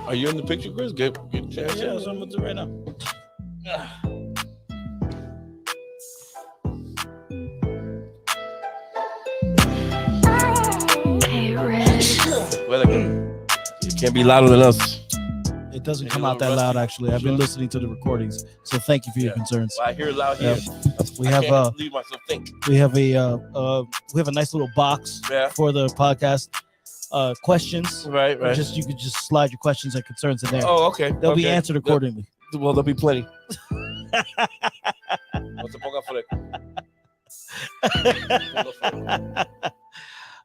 Are you in the picture, Chris? Get Yeah, that's what I'm gonna do right now. Well, it can't be louder than us. It doesn't Maybe come a out that little loud, rusty. actually. I've been Sure. listening to the recordings, so thank you for your Yeah. concerns. Well, I hear it loud here. We I have can't leave myself think. we have a nice little box Yeah. for the podcast questions. Right, right. You could just slide your questions and concerns in there. Oh, okay. They'll be okay. answered accordingly. Well, there'll be plenty. What's the ponga for it?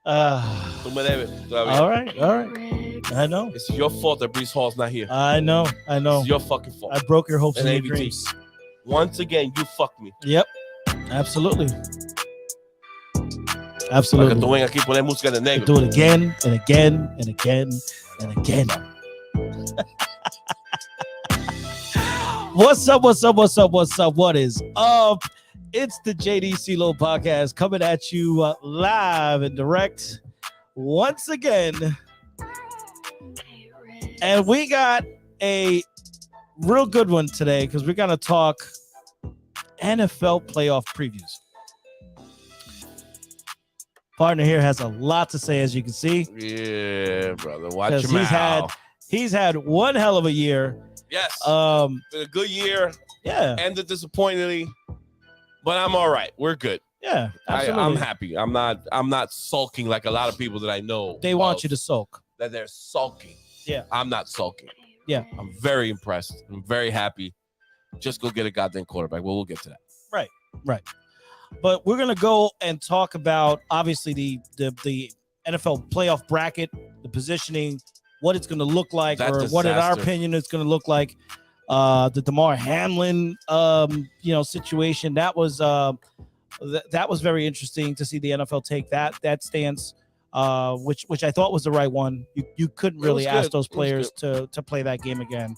Tú me debes todavía. All right. I know. It's your fault that Brees Hall's not here. I know. It's your fucking fault. I broke your hopes and And your ABT. dreams. Once again, you fucked me. Yep. Absolutely. Para que tú vengas aquí y poner música de negro. Do it again and again and again and again. What's up? What is up? It's the JD CeeLo podcast coming at you live and direct once again. And we got a real good one today because we're going to talk NFL playoff previews. Partner here has a lot to say, as you can see. Yeah, brother. Watch 'Cause your mouth. He's had one hell of a year. Yes. Um, Been a good year. yeah, Ended disappointingly, but I'm all right. We're good. yeah, absolutely. I'm happy. I'm not sulking like a lot of people that I know. They want you to sulk. That they're sulking. Yeah. I'm not sulking. Yeah. I'm very impressed. I'm very happy. Just go get a goddamn quarterback. Well, we'll get to that. Right. But we're gonna go and talk about obviously the NFL playoff bracket, the positioning, what it's gonna look like, That or what in our disaster. opinion it's gonna look like. The Damar Hamlin situation that was very interesting to see the NFL take that stance, which I thought was the right one. You couldn't really was ask good. those It was players to play that game again,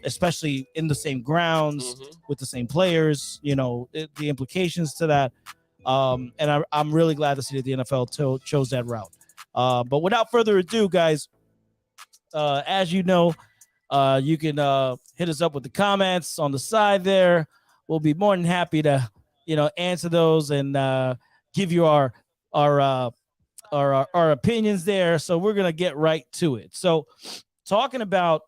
especially in the same grounds Mhm. with the same players. The implications to that. And I'm really glad to see that the NFL chose that route. But without further ado, guys, as you know, you can hit us up with the comments on the side there. We'll be more than happy to, answer those and give you our opinions there. So we're gonna get right to it. So talking about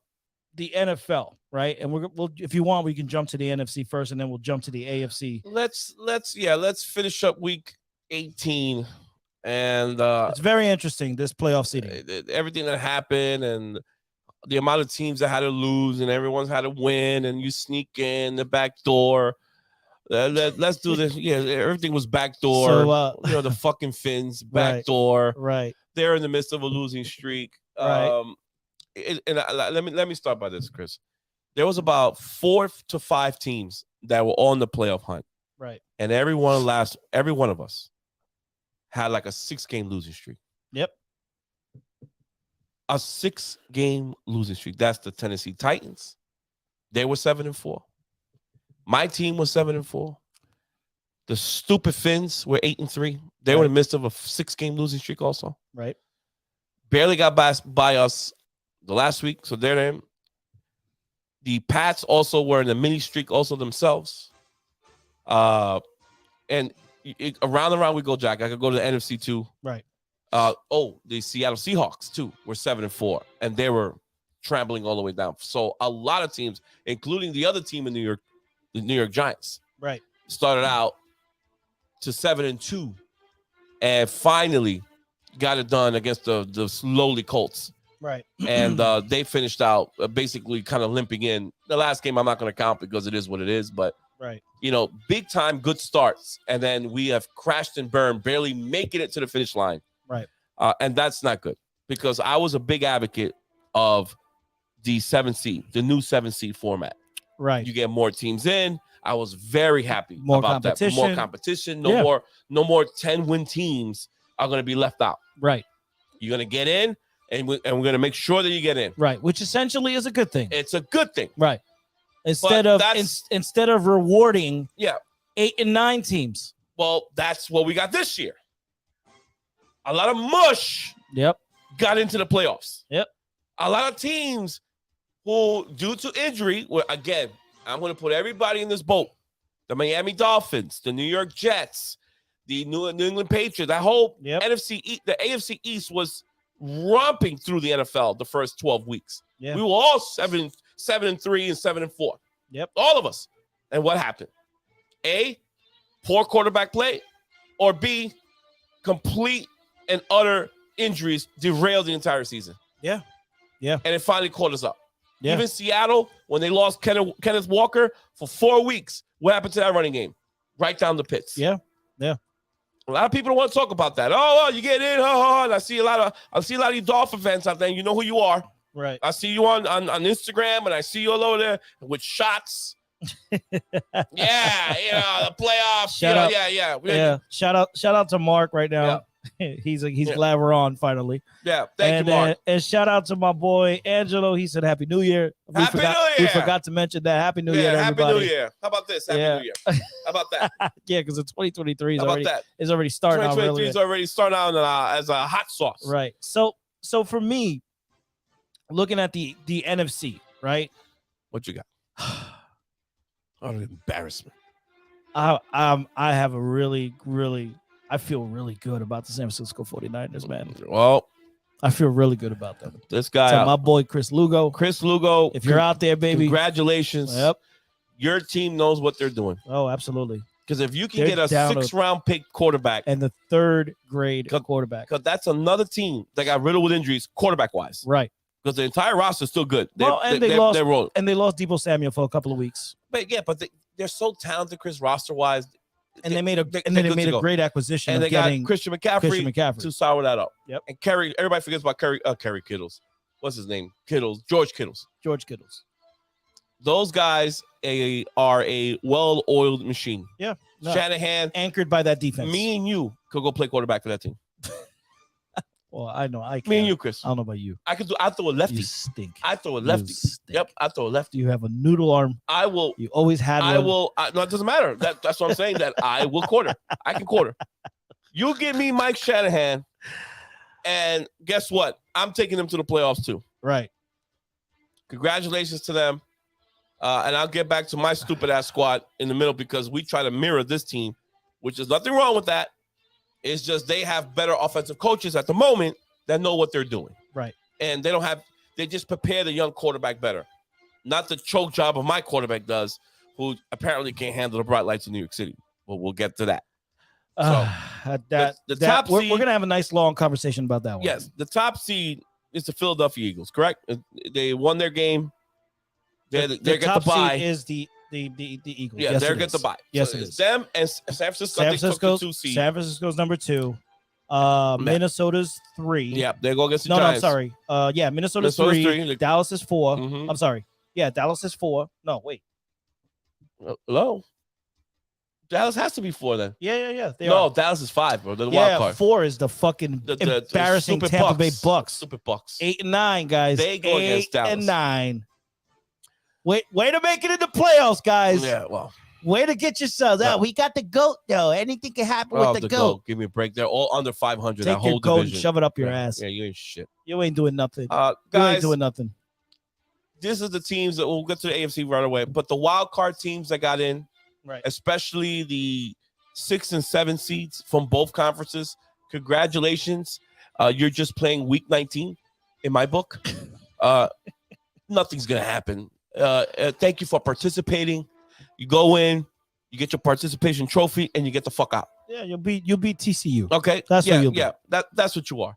the NFL, right? And we'll if you want, we can jump to the NFC first, and then we'll jump to the AFC. Let's finish up week 18 and It's very interesting, this playoff seeding. everything that happened and the amount of teams that had to lose and everyone's had to win and you sneak in the back door. Let's do this. Yeah, everything was backdoor. So, the fucking Finns Right. backdoor. right. They're in the midst of a losing streak. Right. Let me start by this, Chris. There was about 4 to 5 teams that were on the playoff hunt, Right. and every one of us had like a 6-game losing streak. Yep. A 6-game losing streak. That's the Tennessee Titans. They were 7-4. My team was 7-4. The stupid Finns were 8-3. They were in the midst of a 6-game losing streak also. Right. Barely got by us the last week, so they're in. The Pats also were in a mini streak also themselves. And around we go, Jack. I could go to the NFC too. Right. The Seattle Seahawks too were 7-4, and they were trampling all the way down. So a lot of teams, including the other team in New York, the New York Giants, Right. started out to 7-2, and finally got it done against the lowly Colts. Right. And they finished out basically kind of limping in. The last game I'm not going to count because it is what it is, but Right. big time good starts, and then we have crashed and burned, barely making it to the finish line. Right. And that's not good because I was a big advocate of the the new 7-seed format. Right. You get more teams in. I was very happy More about that. competition. More competition. Yeah. No more 10-win teams are going to be left out. Right. You're going to get in, and we're going to make sure that you get in. Right. Which essentially is a good thing. It's a good thing. Right. Instead But of instead of rewarding Yeah. 8 and 9 teams. Well, that's what we got this year. A lot of mush Yep. got into the playoffs. Yep. a lot of teams who, due to injury, well, again, I'm going to put everybody in this boat. The Miami Dolphins, the New York Jets, the New England Patriots. That whole the AFC East was romping through the NFL the first 12 weeks. Yeah. We were all 7-3 and 7-4. Yep. All of us. And what happened? A, poor quarterback play, or B, complete and utter injuries derailed the entire season. Yeah. Yeah. And it finally caught us up. Yeah. Even Seattle, when they lost Kenneth Walker for 4 weeks, what happened to that running game? Right down the pits. Yeah. Yeah. A lot of people don't want to talk about that. Oh, you get in. And I see a lot of you Dolphin fans out there. You know who you are. Right. I see you on Instagram, and I see you all over there with shots. Yeah, the playoffs. Shout out. Yeah. Shout out to Mark right now. Yeah. he's glad we're on finally. Yeah, thank you, Mark. And shout out to my boy Angelo. He said Happy New Year. We forgot to mention that. Happy New Year, to Happy everybody. New Year. How about this? Happy New Year. How about that? Yeah, because it's 2023 How about that? is already starting out. 2023 is already starting out as a hot sauce. Right. So for me, looking at the NFC, right? What you got? Oh, embarrassment. I have a really I feel really good about the San Francisco 49ers, man. Well, I feel really good about them. This guy, so my boy Chris Lugo. If you're out there, baby, congratulations. Yep. Your team knows what they're doing. Oh, absolutely. Because if you can get a 6th-round pick quarterback and the 3rd grade quarterback, because that's another team that got riddled with injuries, quarterback-wise. Right. Because the entire roster is still good. They lost Deebo Samuel for a couple of weeks. But they're so talented, Chris, roster-wise. And they made a great acquisition. And they got Christian McCaffrey to sour that up. Yep. And everybody forgets about Kerry Kittles. What's his name? George Kittles. Those guys are a well-oiled machine. Yeah. No. Shanahan, anchored by that defense. Me and you could go play quarterback for that team. Well, I know I can. Me and you, Chris. I don't know about you. I throw a lefty. You stink. I throw a lefty. Yep, I throw a lefty. You have a noodle arm. I will. You always had one. I will. No, it doesn't matter. That's what I'm saying. That I will quarter. I can quarter. You give me Mike Shanahan, and guess what? I'm taking them to the playoffs too. Right. Congratulations to them. And I'll get back to my stupid ass squad in the middle because we try to mirror this team, which is nothing wrong with that. It's just they have better offensive coaches at the moment that know what they're doing. Right. And they just prepare the young quarterback better. Not the choke job of my quarterback does, who apparently can't handle the bright lights in New York City. But we'll get to that. So we're going to have a nice long conversation about that one. Yes. The top seed is the Philadelphia Eagles, correct? They won their game. They get the bye. Is the Eagles. Yeah, yes, they're get the bye. Yes, so it is. Them and San Francisco. San Francisco's number 2. Minnesota's 3. Yeah, they go against the No, Giants. I'm sorry. Minnesota's 3. Dallas is 4. Mm-hmm. I'm sorry. Yeah, Dallas is 4. No, wait. Hello. Dallas has to be 4 then. Yeah. Dallas is 5, bro. The wild card. 4 is the fucking embarrassing Tampa Bay Bucks. Stupid Bucks. 8 and 9, guys. They go against Dallas. 8 and 9. Way to make it in the playoffs, guys. Yeah, well. Way to get yourselves out. We got the GOAT, though. Anything can happen with the GOAT. Give me a break. They're all under 500. Take your GOAT and shove it up your ass. Yeah, you ain't shit. You ain't doing nothing. Guys, you ain't doing nothing. This is the teams that we'll get to the AFC right away. But the wild card teams that got in, right, especially the 6 and 7 seeds from both conferences, congratulations. You're just playing week 19 in my book. Nothing's going to happen. Thank you for participating. You go in, you get your participation trophy, and you get the fuck out. Yeah, you'll beat TCU. Okay, that's what you'll be. Yeah, that's what you are.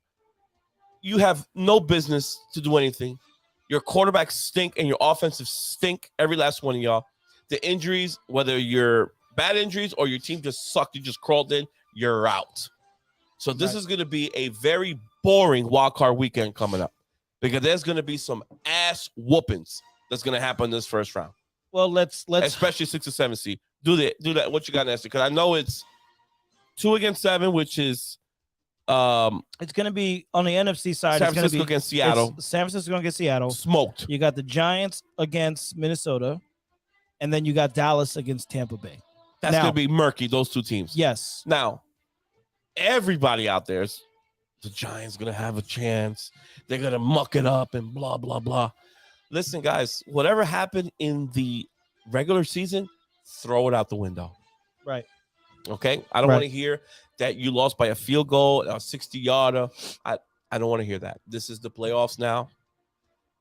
You have no business to do anything. Your quarterbacks stink and your offensive stink. Every last one of y'all. The injuries, whether you're bad injuries or your team just sucked, you just crawled in, you're out. So this is going to be a very boring wild card weekend coming up because there's going to be some ass whoopings that's going to happen this first round. Well, let's especially 6 or 7 seed. Do that. What you got, Nestor? Because I know it's 2 against 7, which is it's going to be on the NFC side. San Francisco against Seattle. San Francisco going to get Seattle smoked. You got the Giants against Minnesota, and then you got Dallas against Tampa Bay. That's going to be murky. Those 2 teams. Yes. Now, everybody out there is the Giants gonna have a chance. They're gonna muck it up and blah blah blah. Listen, guys, whatever happened in the regular season, throw it out the window. Right. Okay, I don't Right. want to hear that you lost by a field goal, a 60-yarder. I don't want to hear that. This is the playoffs now,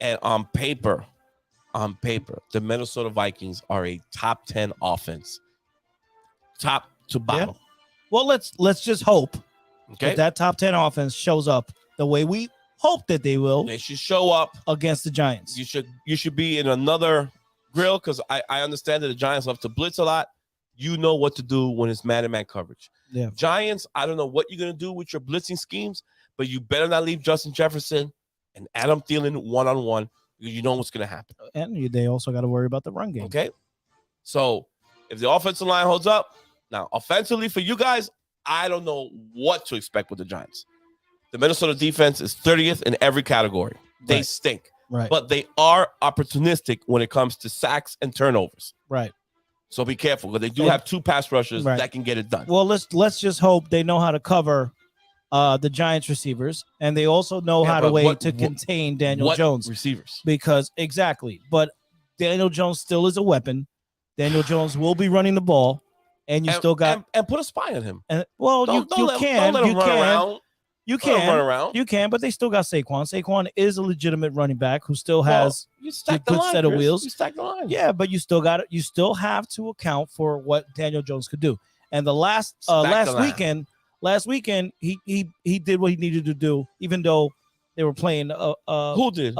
and on paper, the Minnesota Vikings are a top 10 offense, top to bottom. Well, let's just hope Okay, that top 10 offense shows up the way we hope that they will they should show up. against the Giants. You should be in another grill because I understand that the Giants love to blitz a lot. You know what to do when it's man-to-man coverage. Yeah. Giants, I don't know what you're going to do with your blitzing schemes, but you better not leave Justin Jefferson and Adam Thielen one-on-one because you know what's going to happen. And they also got to worry about the run game. Okay? So if the offensive line holds up, now offensively for you guys, I don't know what to expect with the Giants. The Minnesota defense is 30th in every category. They Right. stink. Right. But they are opportunistic when it comes to sacks and turnovers. Right. So be careful because they do And- have two pass rushers Right. that can get it done. Well, let's just hope they know how to cover the Giants receivers, and they also know Yeah, how to but way what- to what- contain Daniel What Jones. receivers? Because exactly, but Daniel Jones still is a weapon. Daniel Jones will be running the ball, and you still got and put a spy on him. and well, Don't you let can him run around. you Let him run can around. you can, but they still got Saquon. Saquon is a legitimate running back who still Well, has you stack the good line, set of Chris. wheels. You stack the line. yeah, but you still have to account for what Daniel Jones could do. And the last Stack the line. last weekend he did what he needed to do, even though they were playing Who did?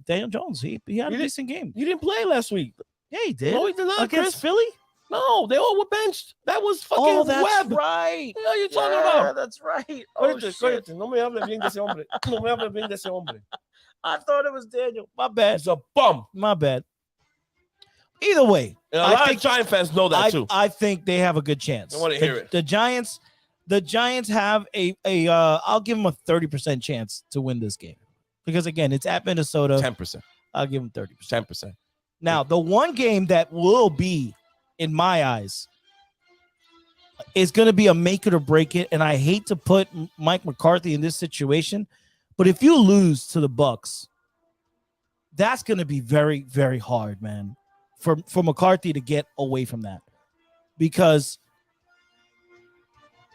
Daniel Jones. He had a did- decent game. You didn't play last week. Yeah, he did. No, he did not, Against Chris. Philly. No, they all were benched. That was fucking Oh, that's Webb. right. What are you talking Yeah, about? that's right. Cállate, Oh, shit. cállate. No me hables bien de ese hombre. No me hables bien de ese hombre. I thought it was Daniel. My bad. He's a bum. My bad. Either way, And a I lot think- of Giant fans know that too. I think they have a good chance. I wanna hear it. The Giants have a I'll give them a 30% chance to win this game. Because again, it's at Minnesota. 10%. I'll give them 30%. 10%. Now, the one game that will be, in my eyes, is going to be a make it or break it. And I hate to put Mike McCarthy in this situation, but if you lose to the Bucks, that's going to be very, very hard, man, for McCarthy to get away from that. Because,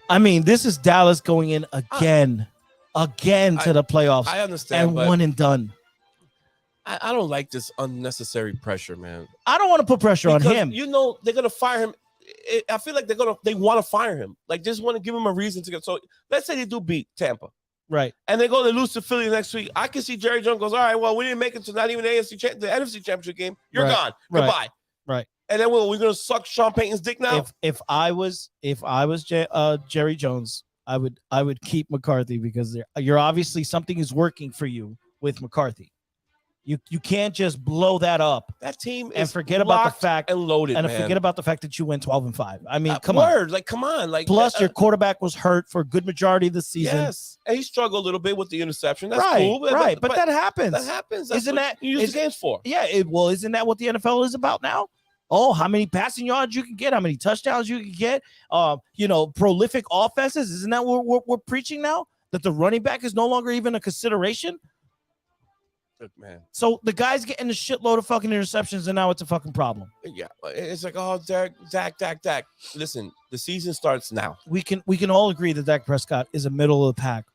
I mean, this is Dallas going in again to the playoffs I understand, and but one and done. I don't like this unnecessary pressure, man. I don't want to put pressure on Because him. you know they're gonna fire him. I feel like they want to fire him. Like just want to give him a reason to get. So let's say they do beat Tampa, Right. and they lose to Philly next week. I can see Jerry Jones goes, all right, well we didn't make it to not even the the NFC Championship game. You're Right. gone. Right. Goodbye. Right. And then we're gonna suck Sean Payton's dick now. If I was Jerry Jones, I would keep McCarthy because you're obviously something is working for you with McCarthy. You can't just blow that up That team and is forget about the locked fact and loaded, and man. forget about the fact that you went 12-5. I mean, come on. Word, like come on, like Plus, your quarterback was hurt for a good majority of the season. yes, and he struggled a little bit with the interception. That's right, cool, right. But that happens. that happens. That's Isn't what that- you use is- the games for? Yeah, isn't that what the NFL is about now? Oh, how many passing yards you can get, how many touchdowns you can get, prolific offenses. Isn't that what we're preaching now? That the running back is no longer even a consideration. Look, man. So the guy's getting a shitload of fucking interceptions, and now it's a fucking problem. Yeah, it's like, oh, Dak. Listen, the season starts now. We can all agree that Dak Prescott is a middle of the pack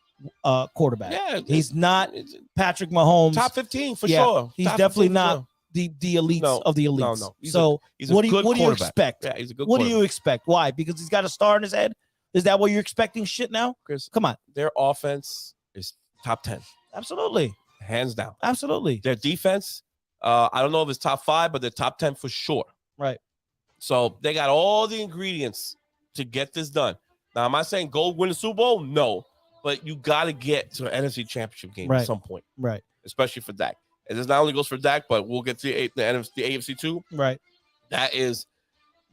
quarterback. Yeah, He's not it's Patrick Mahomes. top 15 for Yeah, sure. he's Top definitely 15 for not sure. the elites No, of the elites. no. So He's a what do good you quarterback. expect? Yeah, he's a good. What do you quarterback. expect? Why? Because he's got a star in his head? Is that what you're expecting shit now? Chris, Come on. their offense is top 10, Absolutely. hands down. Absolutely. Their defense, I don't know if it's top 5, but they're top 10 for sure. Right. So they got all the ingredients to get this done. Now, am I saying go win the Super Bowl? No, but you got to get to an NFC Championship game Right. at some point, Right. especially for Dak. And this not only goes for Dak, but we'll get to the AFC too. Right. That is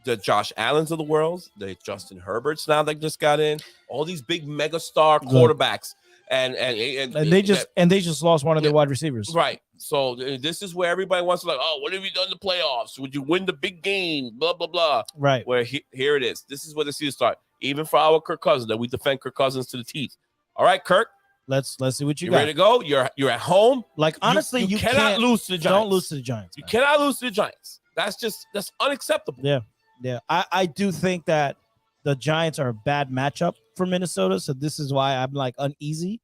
the Josh Allens of the world, the Justin Herberts now that just got in, all these big mega star quarterbacks, and they just lost one of their wide receivers. right. So this is where everybody wants to oh, what have you done in the playoffs? Would you win the big game? Blah blah blah. Right. Where here it is. This is where the season starts. Even for our Kirk Cousins, that we defend Kirk Cousins to the teeth. All right, Kirk, Let's see what you You got. ready to go? You're at home. Like honestly, you cannot can't lose to the Giants. Don't lose to the Giants. You man. cannot lose to the Giants. That's unacceptable. Yeah. I do think that the Giants are a bad matchup for Minnesota, so this is why I'm like uneasy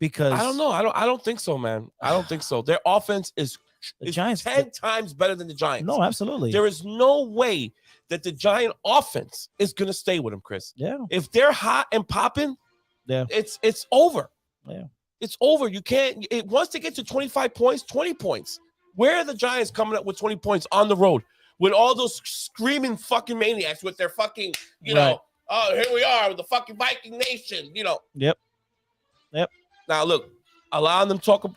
because I don't know. I don't think so, man. I don't think so. Their offense is The Giants 10 times better than the Giants. No, absolutely. There is no way that the Giant offense is going to stay with them, Chris. Yeah. If they're hot and popping, it's over. Yeah. It's over. You can't once they get to 25 points, 20 points. Where are the Giants coming up with 20 points on the road with all those screaming fucking maniacs with their fucking, you know, oh, here we are with the fucking Viking Nation, you know. Yep. Now, look, a lot of them talk,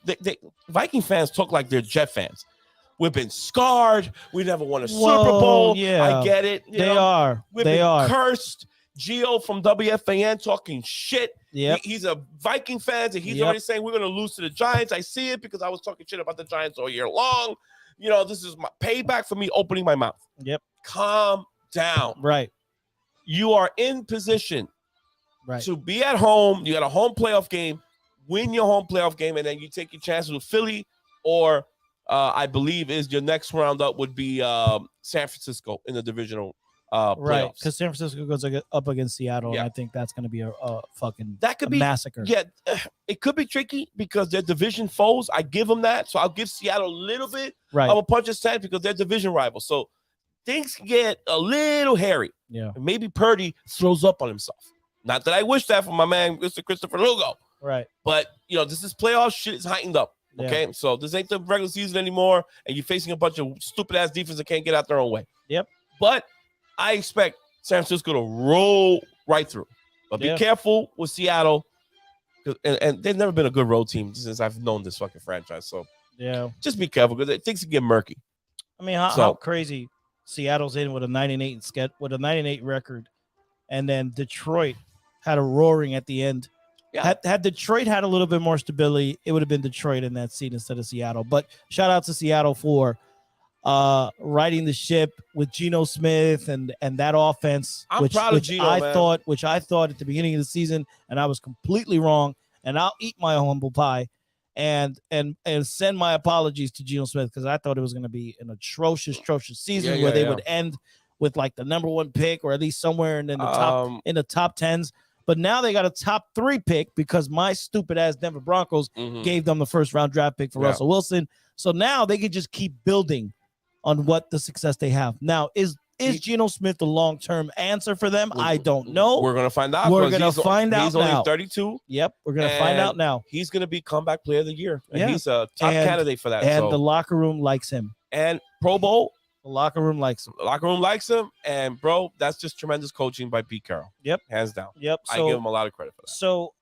Viking fans talk like they're Jet fans. We've been scarred. We never won a Super Bowl. Yeah. I get it. They are. We've They been are. cursed. Gio from WFAN talking shit. Yep. He's a Viking fan, and he's Yep. already saying we're going to lose to the Giants. I see it because I was talking shit about the Giants all year long. You know, this is my payback for me opening my mouth. Yep. Calm down. Right. You are in position Right. to be at home. You got a home playoff game, win your home playoff game, and then you take your chances with Philly, or I believe is your next round up would be San Francisco in the divisional Right. playoffs. Because San Francisco goes up against Seattle, Yeah. and I think that's going to be a fucking That could be massacre. Yeah, it could be tricky because they're division foes. I give them that. So I'll give Seattle a little bit Right. of a punch of sand because they're division rivals. So things get a little hairy. Yeah. And maybe Purdy throws up on himself. Not that I wish that for my man, Mr. Christopher Lugo. Right. But, you know, this is playoff shit is heightened up. Yeah. Okay. So this ain't the regular season anymore. And you're facing a bunch of stupid ass defense that can't get out their own way. Yep. But I expect San Francisco to roll right through. But be Yeah. careful with Seattle. And they've never been a good road team since I've known this fucking franchise. So Yeah. just be careful because things can get murky. I mean, how So- crazy Seattle's in with a 9-8 record, and then Detroit had a roaring at the end. Yeah. Had Detroit had a little bit more stability, it would have been Detroit in that seat instead of Seattle. But shout out to Seattle for riding the ship with Geno Smith and that offense. I'm proud of Geno, man. Which I thought at the beginning of the season, and I was completely wrong. And I'll eat my humble pie and send my apologies to Geno Smith because I thought it was going to be an atrocious season where they would end with like the number 1 pick or at least somewhere in the top 10s. But now they got a top 3 pick because my stupid ass Denver Broncos gave them the first round draft pick for Russell Wilson. So now they can just keep building on what the success they have. Now, is Geno Smith the long-term answer for them? I don't know. We're going to find out. We're going to find out He's now. only 32. Yep, we're going to find out now. He's going to be comeback player of the year. And Yeah. he's a top candidate for that. And so. the locker room likes him. And Pro Bowl, The locker room likes him. the locker room likes him. And, bro, that's just tremendous coaching by Pete Carroll. Yep. Hands down. Yep. I give him a lot of credit for that. So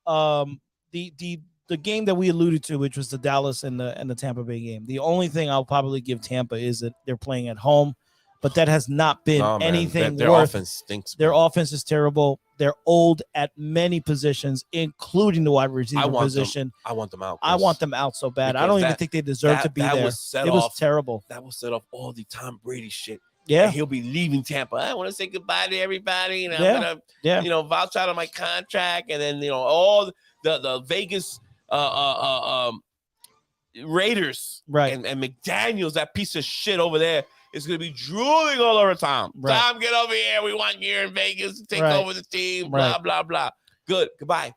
the game that we alluded to, which was the Dallas and the Tampa Bay game, the only thing I'll probably give Tampa is that they're playing at home, but that has not been Oh, man. anything Their worth. offense stinks. Their bro. offense is terrible. They're old at many positions, including the wide receiver position. I want them out. I Chris. want them out so bad. I Because don't even that- think they deserve to be that there. Was set It was off, terrible. That will set off all the Tom Brady shit. Yeah. And he'll be leaving Tampa. I want to say goodbye to everybody. And Yeah. I'm going to, Yeah. you know, vouch out on my contract. And then, you know, all the Vegas Raiders Right. and McDaniels, that piece of shit over there, is going to be drooling all over Tom. Right. Tom, get over here. We want you in Vegas to take Right. over the team. Blah, Right. blah, blah. Good. Goodbye.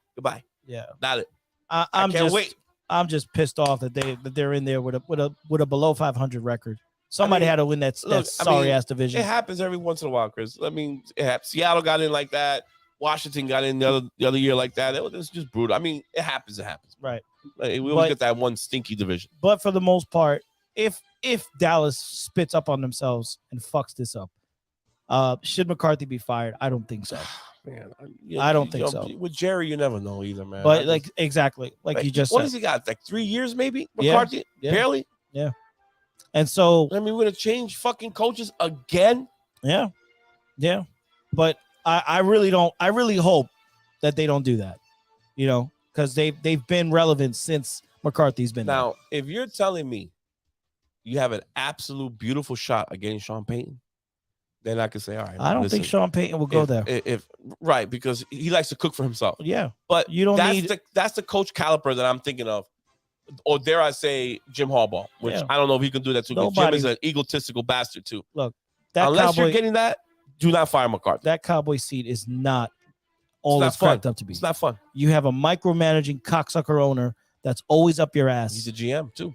Yeah. Not it. I'm I can't just wait. I'm just pissed off that they're in there with a below 500 record. Somebody had to win that sorry ass division. It happens every once in a while, Chris. I mean, Seattle got in like that. Washington got in the other year like that. It was just brutal. I mean, it happens. Right. Like, we always get that one stinky division. But for the most part, if Dallas spits up on themselves and fucks this up, should McCarthy be fired? I don't think so. Man, I don't think so. With Jerry, you never know either, man. But exactly, like you just what said. has he got? Like 3 years, maybe? Yeah, McCarthy? yeah. Barely? And so I mean, we're gonna change fucking coaches again. yeah. But I really hope that they don't do that. You know, because they've been relevant since McCarthy's been there. Now, if you're telling me you have an absolute beautiful shot at getting Sean Payton, then I could say, all right. I don't think Sean Payton will go there. If right, because he likes to cook for himself. Yeah, But you don't that's need. that's the coach caliber that I'm thinking of. Or dare I say Jim Harbaugh, which Yeah. I don't know if he can do that too. 'Cause Jim is an egotistical bastard too. That Unless you're Cowboy, getting that, do not fire McCarthy. that Cowboy seat is not all not it's fun. cracked up to be. It's not fun. You have a micromanaging cocksucker owner that's always up your ass. He's a GM too.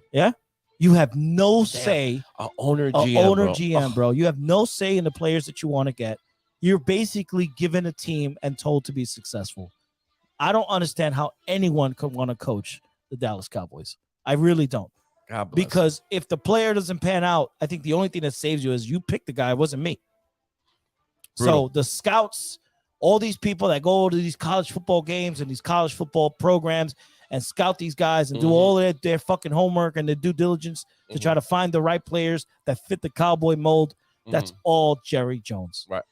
You have no say. Owner GM, bro. You have no say in the players that you want to get. You're basically given a team and told to be successful. I don't understand how anyone could want to coach the Dallas Cowboys. I really don't. God bless. Because if the player doesn't pan out, I think the only thing that saves you is you pick the guy. It wasn't me. Brutal. So the scouts, all these people that go to these college football games and these college football programs and scout these guys and do all their fucking homework and their due diligence to try to find the right players that fit the Cowboy mold, that's all Jerry Jones. Right.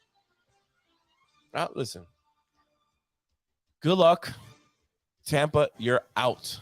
Now, listen. Good luck. Tampa, you're out.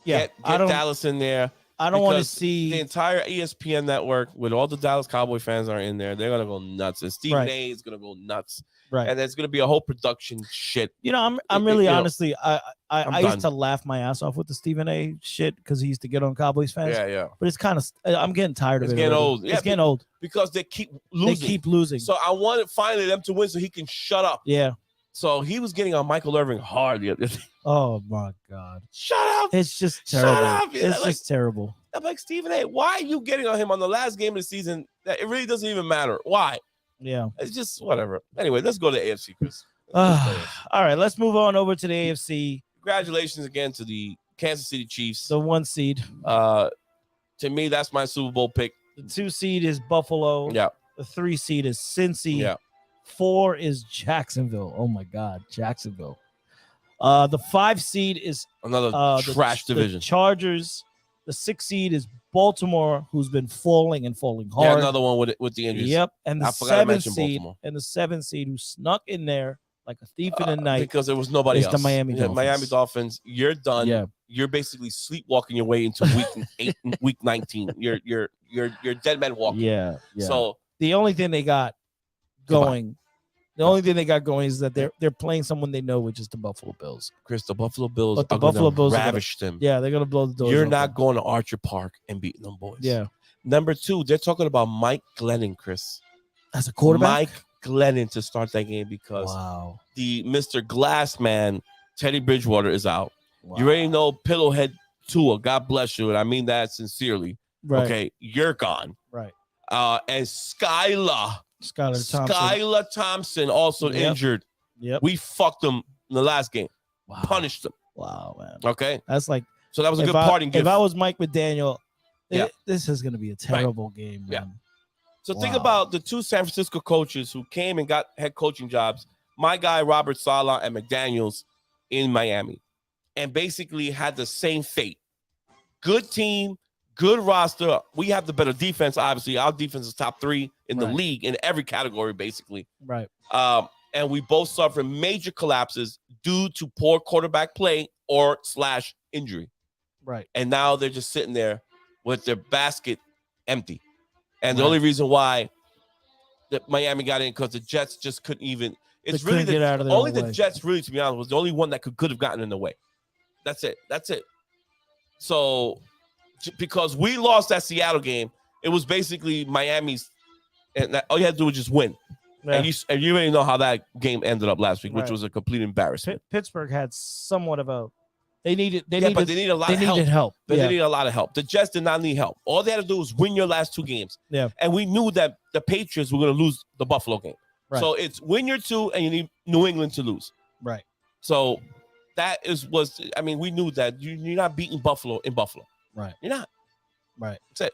Yeah, Get Dallas in there. I don't want to because see the entire ESPN network with all the Dallas Cowboy fans are in there. They're gonna go nuts, and Stephen A is gonna go nuts, right. and there's gonna be a whole production shit. You know, I'm really honestly, I I'm used to laugh my ass off with the Stephen A shit because he used to get on Cowboys fans. Yeah. But it's kind of, I'm getting tired of it. It's getting already. old. Yeah, it's getting old because they keep losing. They keep losing. So I wanted finally them to win so he can shut up. Yeah. So he was getting on Michael Irving hard the other day. Oh my God. Shut up. It's just terrible. Shut up. It's just terrible. I'm like, Stephen A, why are you getting on him on the last game of the season? That it really doesn't even matter. Why? Yeah. It's just whatever. Anyway, let's go to the AFC, Chris. All right, let's move on over to the AFC. Congratulations again to the Kansas City Chiefs. The 1 seed. To me, that's my Super Bowl pick. The 2 seed is Buffalo. Yeah. The 3 seed is Cincy. Yeah. 4 is Jacksonville. Oh my God, Jacksonville. The 5 seed is another trash division. The Chargers. The 6 seed is Baltimore, who's been falling hard. Yeah, another one with the injuries. Yep. And the 7 seed who snuck in there like a thief in the night because there was nobody else. The Miami Dolphins. Miami Dolphins. You're done. Yeah. You're basically sleepwalking your way into week 19. You're dead man walking. Yeah. So the only thing they got going. The only thing they got going is that they're playing someone they know, which is the Buffalo Bills. Chris, the Buffalo Bills but the Buffalo Bills ravish them. Yeah, they're gonna blow the doors. You're open. not going to Archer Park and beating them boys. Yeah. Number 2, they're talking about Mike Glennon, Chris. As a quarterback? Mike Glennon to start that game because the Mr. Glass man, Teddy Bridgewater, is out. Wow. You already know Pillowhead Tua, God bless you, and I mean that sincerely. Right. Okay, you're gone. Right. And Skylar Thompson also injured. Yep. We fucked them in the last game. Wow. Punished them. Wow, man. Okay. That's like so that was a good parting gift. If I was Mike McDaniel, this is going to be a terrible game, man. Yeah. So think about the 2 San Francisco coaches who came and got head coaching jobs. My guy Robert Saleh and McDaniels in Miami, and basically had the same fate. Good team. Good roster. We have the better defense, obviously. Our defense is top 3 in the league in every category, basically. Right. And we both suffered major collapses due to poor quarterback play or / injury. Right. And now they're just sitting there with their basket empty. And the only reason why that Miami got in because the Jets just couldn't even. It's really the Jets, really, to be honest, was the only one that could have gotten in the way. That's it. So. Because we lost that Seattle game, it was basically Miami's, and all you had to do was just win. Yeah. And you already know how that game ended up last week, which was a complete embarrassment. Pittsburgh had somewhat of a. They needed a lot of help. They needed a lot of help. The Jets did not need help. All they had to do was win your last 2 games. Yeah. And we knew that the Patriots were going to lose the Buffalo game. Right. So it's win your 2, and you need New England to lose. Right. So that we knew that you're not beating Buffalo in Buffalo. Right. You're not. Right. That's it.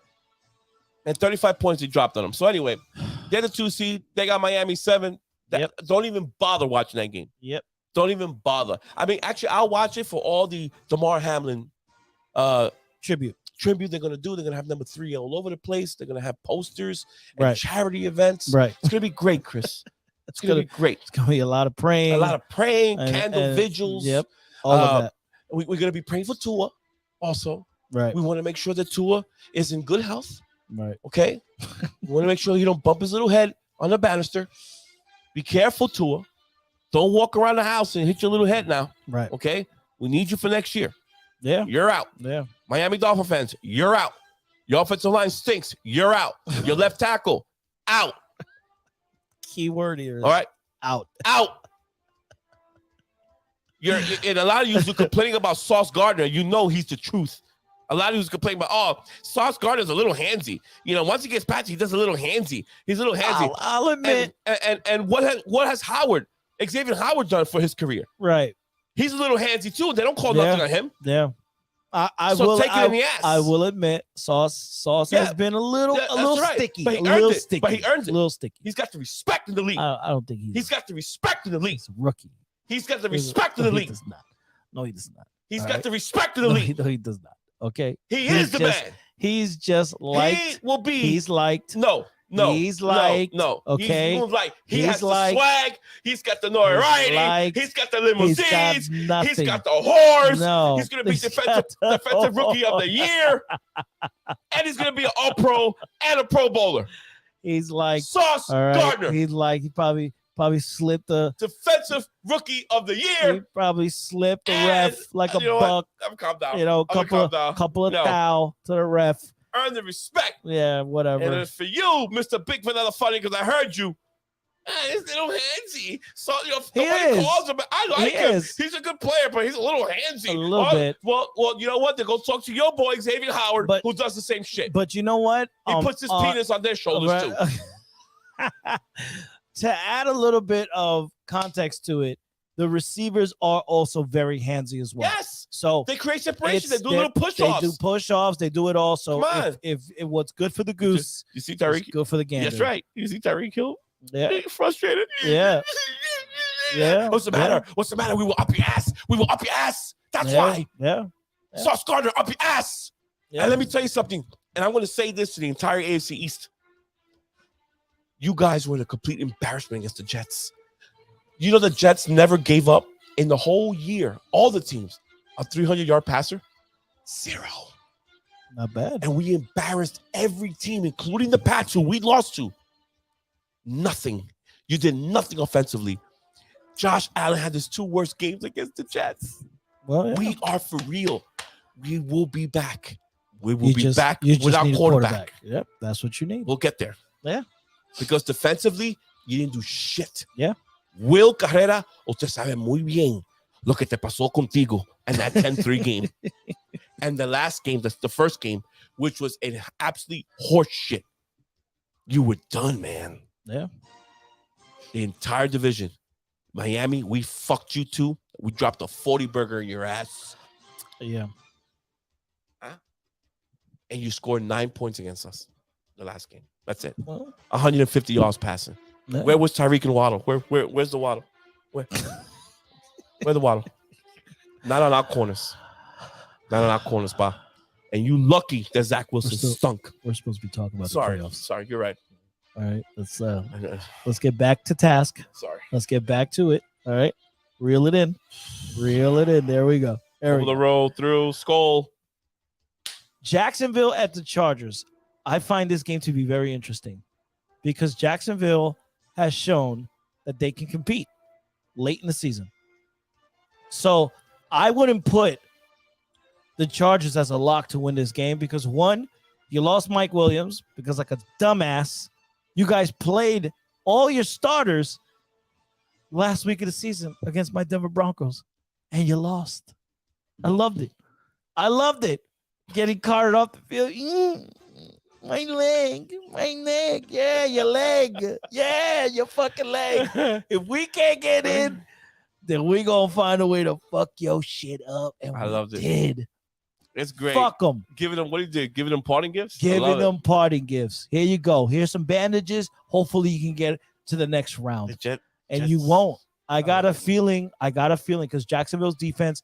And 35 points he dropped on them. So anyway, they're the 2 seed. They got Miami 7. Don't even bother watching that game. Yep. Don't even bother. I mean, actually, I'll watch it for all the Damar Hamlin tribute they're going to do. They're going to have number 3 all over the place. They're going to have posters and charity events. Right. It's going to be great, Chris. It's going to be great. It's going to be a lot of praying. Candle vigils. Yep. All of that. We're going to be praying for Tua also. Right. We want to make sure that Tua is in good health. Right. Okay. We want to make sure he don't bump his little head on the banister. Be careful, Tua. Don't walk around the house and hit your little head now. Right. Okay? We need you for next year. Yeah. You're out. Yeah. Miami Dolphin fans, you're out. Your offensive line stinks. You're out. Your left tackle, out. Keyword here. All right? Out. Out. And a lot of you are complaining about Sauce Gardner. You know he's the truth. A lot of you complaining about, Sauce Gardner's a little handsy. Once he gets patchy, he does a little handsy. He's a little handsy. I'll admit. And what has Xavier Howard done for his career? Right. He's a little handsy too. They don't call nothing on him. Yeah. I So will take it in the ass. I will admit, Sauce has been a little right. sticky. But he a little earned it. sticky. But he earns A it. little sticky. He's got the respect in the league. I don't think He's got the respect in the league. he's a rookie. He's got the respect in the He league. does not. No, he does not. He's All got right. the respect in the No, league. he does not. Okay. He He's is the just- man. He's just liked. He will be. He's liked. No. He's liked, No. okay? He's like he He's has liked, the swag. He's got the notoriety. liked, He's got the He's limousines. got nothing. He's got the horse. No. He's going to be He's defensive got- rookie of the year. And he's going to be an all-pro and a pro bowler. He's like, Sauce all right. Gardner, He's like, he probably slipped the. defensive rookie of the He year. probably slipped the And, ref like a you know what? buck. I'm calm down. Couple of No. towel to the ref. Earn the respect. Yeah, whatever. And it's for you, Mr. Big Vanilla Funny, because I heard you. This little handsy. So He nobody is. calls him. I like He him. is. He's a good player, but he's a little handsy. A little bit. Well, you know what? They go talk to your boy Xavier Howard, But- who does the same shit. But you know what? He puts his penis on their shoulders too. To add a little bit of context to it, the receivers are also very handsy as well. Yes, So they create separation. They it's- do little They push-offs. do push-offs. They do it also. Come on. If what's good for the goose, You see is Tyreek? good for the gander. That's right. You see Tyreek Hill? Yeah. He's frustrated. Yeah. Yeah. What's the matter? What's the matter? We will up your ass. We will up your ass. That's Yeah. why. Yeah. Yeah. Sauce Gardner, up your ass. Yeah. And let me tell you something. And I'm going to say this to the entire AFC East. You guys were a complete embarrassment against the Jets. You know the Jets never gave up in the whole year. All the teams. A 300-yard passer? 0. Not bad. And we embarrassed every team, including the Pats, who we lost to. Nothing. You did nothing offensively. Josh Allen had his 2 worst games against the Jets. Well, yeah. We are for real. We will be back. We will You be just- back you just without need a quarterback. Yep, that's what you need. We'll get there. Yeah. Because defensively, you didn't do shit. Yeah. Will Carrera, usted sabe muy bien lo que te pasó contigo in that 10-3 game. And the last game, that's the first game, which was an absolute horse shit. You were done, man. Yeah. The entire division. Miami, we fucked you too. We dropped a 40 burger in your ass. Yeah. And you scored 9 points against us the last game. That's it. Well, 150 yards passing. yeah. Where was Tyreek and Waddle? Where's the Waddle? Where's the Waddle? Not on our corners. Not on our corners, Bob. And you lucky that Zach Wilson still- stunk. We're supposed to be talking about Sorry. the playoffs. Sorry, you're right. All right. Let's get back to task. Sorry. Let's get back to it. All right. Reel it in. Reel it in. There we go. There we Over the go. road, through, skull. Jacksonville at the Chargers. I find this game to be very interesting because Jacksonville has shown that they can compete late in the season. So I wouldn't put the Chargers as a lock to win this game because, one, you lost Mike Williams because, like a dumbass, you guys played all your starters last week of the season against my Denver Broncos and you lost. I loved it. I loved it. Getting carted off the field. My leg, my neck. Yeah, your leg. Yeah, your fucking leg. If we can't get in, then we gonna find a way to fuck your shit up. And I we loved it. did. It's great. Fuck them. Giving them what he did. Giving them parting gifts. I Giving love it. them parting gifts. Here you go. Here's some bandages. Hopefully you can get to the next The round. Jet. And you Jets. won't. I got a love it. feeling because Jacksonville's defense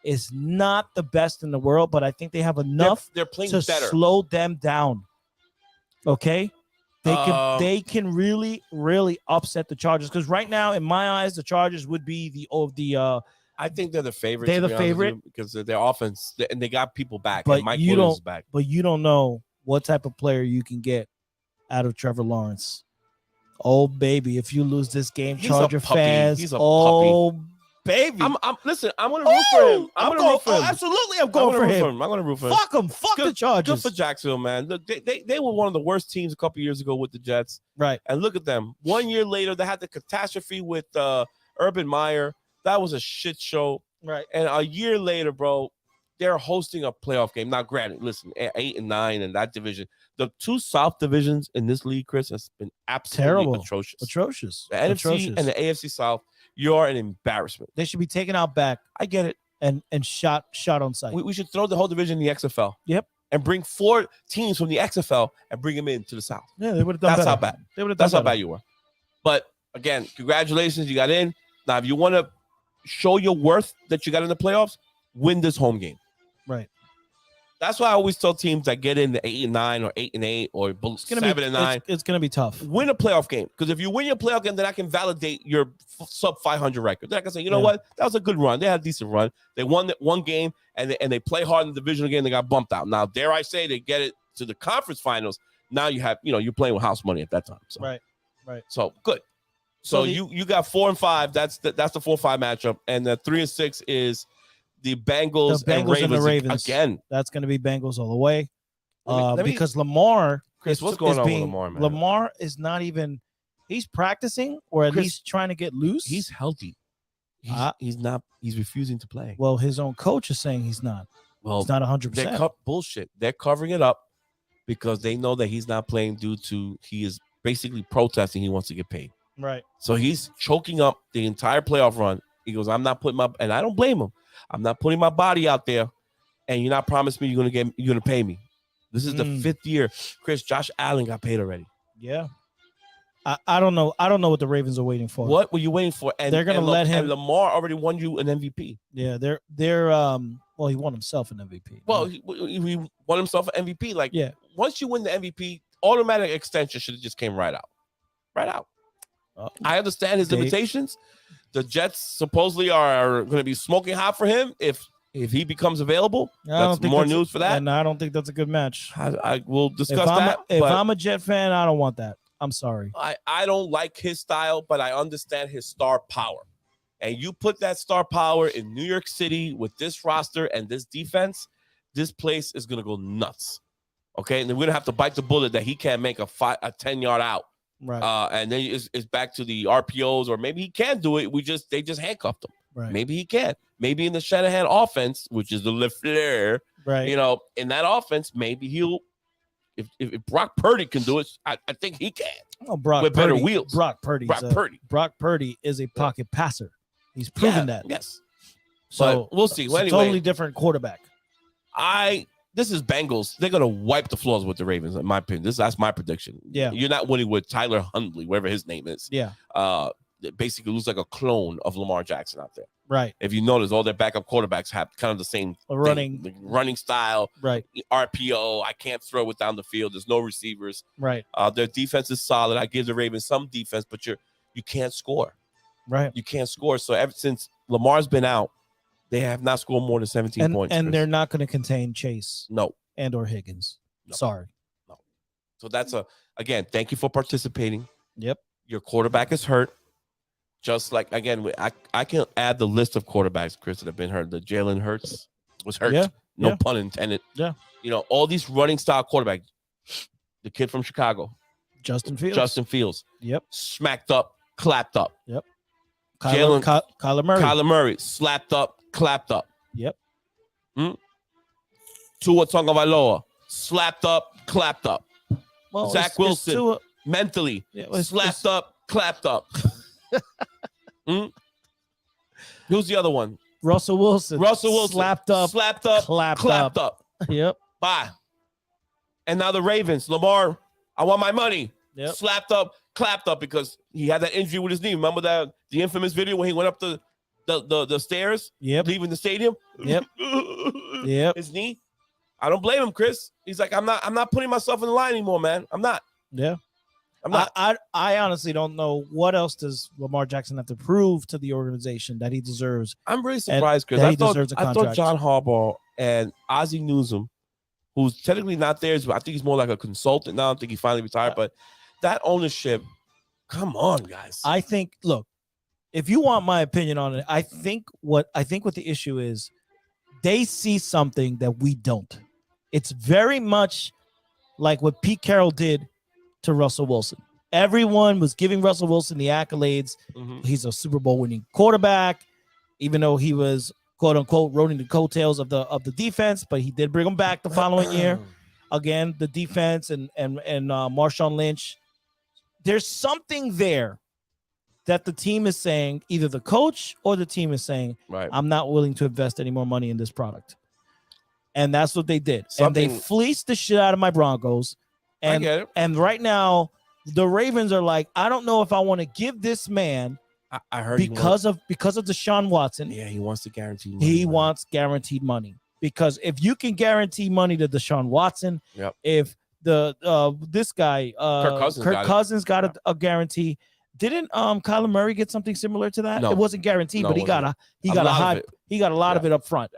is not the best in the world, but I think they have enough They're playing to better. slow them down. Okay, they can really upset the Chargers because right now, in my eyes, the Chargers would be the I think they're the favorite. They're to the be honest with favorite? you, because of their offense, and they got people back. But and Mike you Williams don't- is back. but you don't know what type of player you can get out of Trevor Lawrence. Oh baby, if you lose this game, He's a Charger puppy. fans. He's a oh baby. I'm listen. I'm gonna root for him. I'm gonna root for him. Absolutely, I'm I'm going gonna for root for him. him. I'm gonna root for him. Fuck them. Fuck the Good Chargers. for Jacksonville, man. Look, they were one of the worst teams a couple years ago with the Jets. Right. And look at them. 1 year later, they had the catastrophe with Urban Meyer. That was a shit show. Right. And a year later, bro, they're hosting a playoff game. Now, granted, listen, 8 and 9 in that division. The 2 South divisions in this league, Chris, has been absolutely Terrible. atrocious. Atrocious. The NFC Atrocious. and the AFC South, you're an embarrassment. They should be taken out back I get it. and shot on sight. We should throw the whole division in the XFL. Yep. And bring 4 teams from the XFL and bring them into the South. Yeah, they would have done That's better. how bad. They would have done That's how better. bad you were. But again, congratulations, you got in. Now, if you want to show your worth that you got in the playoffs, win this home game. Right. That's why I always tell teams that get in the 8 and 9 or 8 and 8 or It's gonna 7 be and 9. It's gonna be tough. Win a playoff game, because if you win your playoff game, then I can validate your sub 500 record. Then I can say, you know Yeah. what, that was a good run. They had a decent run. They won that one game, and they play hard in the divisional game. They got bumped out. Now, dare I say, they get it to the conference finals. Now you have, you're playing with house money at that time. So. Right. So good. So the- you got 4 and 5. That's the 4-5 matchup, and the 3 and 6 is the Bengals, The Bengals and the Ravens. again. That's gonna be Bengals all the way. Let me- Because Lamar, Chris, what's going on with Lamar, man? Lamar is not even. He's practicing, or at Chris, least trying to get loose. He's healthy. He's not. He's refusing to play. well, his own coach is saying he's not. Well, He's not 100%. they're bullshit. They're covering it up because they know that he's not playing due to he is basically protesting. He wants to get paid. Right. So he's choking up the entire playoff run. He goes, I'm not putting my, and I don't blame him. I'm not putting my body out there, and you're not promising me you're gonna pay me. This is the 5th year. Chris, Josh Allen got paid already. Yeah. I don't know. I don't know what the Ravens are waiting for. What were you waiting for? And They're gonna let him. And Lamar already won you an MVP. Yeah. They're well, he won himself an MVP. Well, he won himself an MVP. Like, yeah. once you win the MVP, automatic extension should have just came right out. Right out. I understand his limitations. The Jets supposedly are going to be smoking hot for him if he becomes available. That's more news for that. And I don't think that's a good match. I will discuss that. If I'm a Jet fan, I don't want that. I'm sorry. I don't like his style, but I understand his star power. And you put that star power in New York City with this roster and this defense, this place is going to go nuts. Okay, and then we're going to have to bite the bullet that he can't make a 10-yard out. Right. And then it's back to the RPOs, or maybe he can do it. They just handcuffed him. Right. Maybe he can. Maybe in the Shanahan offense, which is the LeFleur, right. In that offense, maybe he'll. If Brock Purdy can do it, I think he can. Oh, Brock with Purdy, better wheels. Brock Purdy is a pocket passer. He's proven that. Yes. So but we'll see. Well, anyway, totally different quarterback. This is Bengals. They're gonna wipe the floors with the Ravens, in my opinion. That's my prediction. Yeah. You're not winning with Tyler Huntley, whatever his name is. Yeah. It basically looks like a clone of Lamar Jackson out there. Right. If you notice, all their backup quarterbacks have kind of the same running style. Right. RPO. I can't throw it down the field. There's no receivers. Right. Their defense is solid. I give the Ravens some defense, but you can't score. Right. You can't score. So ever since Lamar's been out, they have not scored more than 17 points. And they're not going to contain Chase. No. And or Higgins. No. Sorry. No. So that's again, thank you for participating. Yep. Your quarterback is hurt. Just like, again, I can add the list of quarterbacks, Chris, that have been hurt. The Jalen Hurts was hurt. Yeah. No pun intended. Yeah. All these running style quarterbacks. The kid from Chicago. Justin Fields. Yep. Smacked up, clapped up. Yep. Kyler Murray. Kyler Murray. Slapped up, clapped up. Yep. Tua Tagovailoa. Slapped up, clapped up. Well, Zach Wilson. Mentally. Slapped up, clapped up. Who's the other one? Russell Wilson. Slapped up, clapped up. Yep. Bye. And now the Ravens. Lamar, I want my money. Yep. Slapped up, clapped up, because he had that injury with his knee. Remember the infamous video when he went up the stairs? Yep. Leaving the stadium? Yep. Yep. His knee. I don't blame him, Chris. He's like, I'm not putting myself in the line anymore, man. I'm not. Yeah. I'm not. I honestly don't know what else does Lamar Jackson have to prove to the organization that he deserves. I'm really surprised, Chris. I thought John Harbaugh and Ozzie Newsome, who's technically not there, I think he's more like a consultant now. I think he finally retired, but that ownership Come on, guys. I think, look, if you want my opinion on it, I think what the issue is, they see something that we don't. It's very much like what Pete Carroll did to Russell Wilson. Everyone was giving Russell Wilson the accolades. Mhm. He's a Super Bowl winning quarterback, even though he was quote unquote riding the coattails of the defense, but he did bring him back the following year. Again, the defense and Marshawn Lynch. There's something there that the team is saying, either the coach or the team is saying, Right. I'm not willing to invest any more money in this product. And that's what they did. And they Something- fleeced the shit out of my Broncos. I get it. And right now, the Ravens are like, I don't know if I want to give this man I heard because of Deshaun Watson. he wants to guarantee money. He wants guaranteed money. Because if you can guarantee money to Deshaun Watson, Yep. if this guy Kirk Cousins got a guarantee. Didn't Kyler Murray get something similar to that? No. It wasn't guaranteed, No, but it he got a lot of high, it. he got a lot of it up front.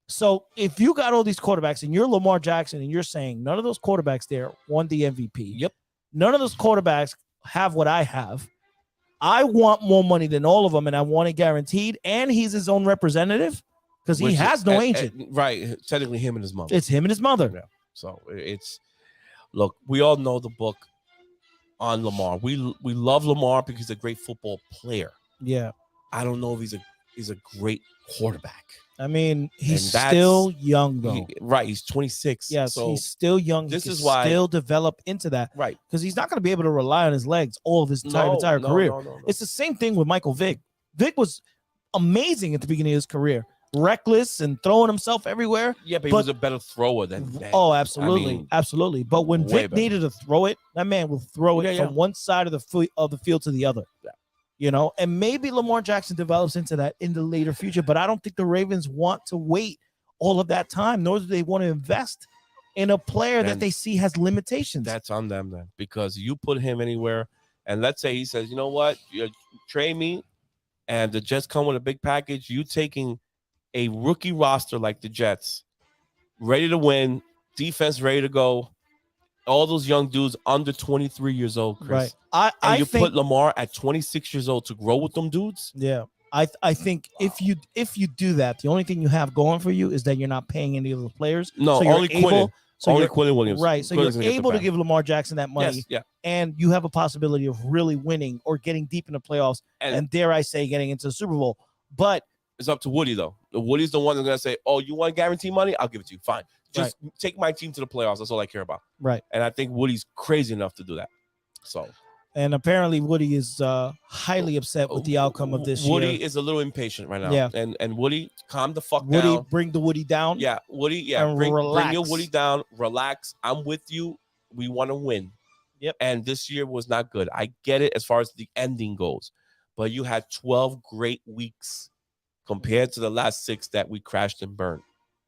So if you got all these quarterbacks and you're Lamar Jackson and you're saying none of those quarterbacks there won the MVP. Yep. None of those quarterbacks have what I have. I want more money than all of them, and I want it guaranteed. And he's his own representative because he has no agent. Right. Technically, him and his mom. It's him and his mother. Yeah. So it's look. We all know the book on Lamar. We love Lamar because he's a great football player. Yeah. I don't know if he's a great quarterback. I mean, he's And that's- still young though. He's 26. Yes, so, he's still young. this He can is why- still develop into that right. because he's not going to be able to rely on his legs all of his entire career. No. It's the same thing with Michael Vick. Vick was amazing at the beginning of his career, reckless and throwing himself everywhere. Yeah, but he but- was a better thrower than that. Oh, absolutely, I mean, absolutely. But when way Vick better. needed to throw it, that man will throw it Yeah, from one side of the field to the other. Yeah. You know, and maybe Lamar Jackson develops into that in the later future. But I don't think the Ravens want to wait all of that time, nor do they want to invest in a player that And they see has limitations. That's on them then, because you put him anywhere, and let's say he says, you know what, you trade me, and the Jets come with a big package. You taking a rookie roster like the Jets, ready to win, defense ready to go, all those young dudes under 23 years old, Chris. Right. And I you think put Lamar at 26 years old to grow with them dudes. yeah. I think if you do that, the only thing you have going for you is that you're not paying any of the players. No, so you're only Quinnen. So Only you're, Quillen Williams. right. So Quillen's you're gonna get the able to bag. give Lamar Jackson that money, Yes, yeah. and you have a possibility of really winning or getting deep in the playoffs, and dare I say, getting into the Super Bowl. But It's up to Woody though. Woody's the one that's gonna say, "Oh, you want guarantee money? I'll give it to you. Fine. Just take my team to the playoffs. That's all I care about." right. And I think Woody's crazy enough to do that. So And apparently Woody is highly upset with the outcome of this Woody year. is a little impatient right now. Yeah. And Woody, calm the fuck Woody, down. bring the Woody down. Yeah, Woody. Yeah, and bring your relax. Woody down. Relax. I'm with you. We want to win. Yep. And this year was not good. I get it as far as the ending goes, but you had 12 great weeks compared to the last 6 that we crashed and burned.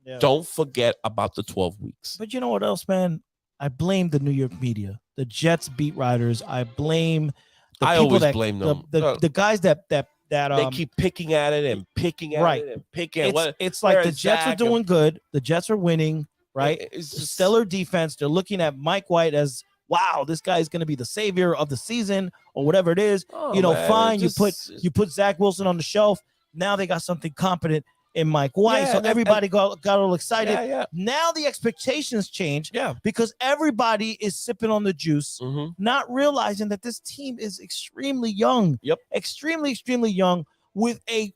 Yeah. Don't forget about the 12 weeks. But you know what else, man? I blame the New York media, the Jets beat writers. I blame the I people always that blame them. the guys that They keep picking at it and picking at right. it and picking at it's, it. it's like where the is Jets are Zach doing good. The Jets are winning, right? It's It's a just- stellar defense. They're looking at Mike White as, wow, this guy is going to be the savior of the season or whatever it is. Oh, You know, man, fine. it's You put Zach Wilson on the shelf. Now they got something competent in Mike White. Yeah, so and- everybody got all excited. yeah. Now the expectations change Yeah. because everybody is sipping on the juice, Mm-hmm. not realizing that this team is extremely young. Yep. Extremely young with a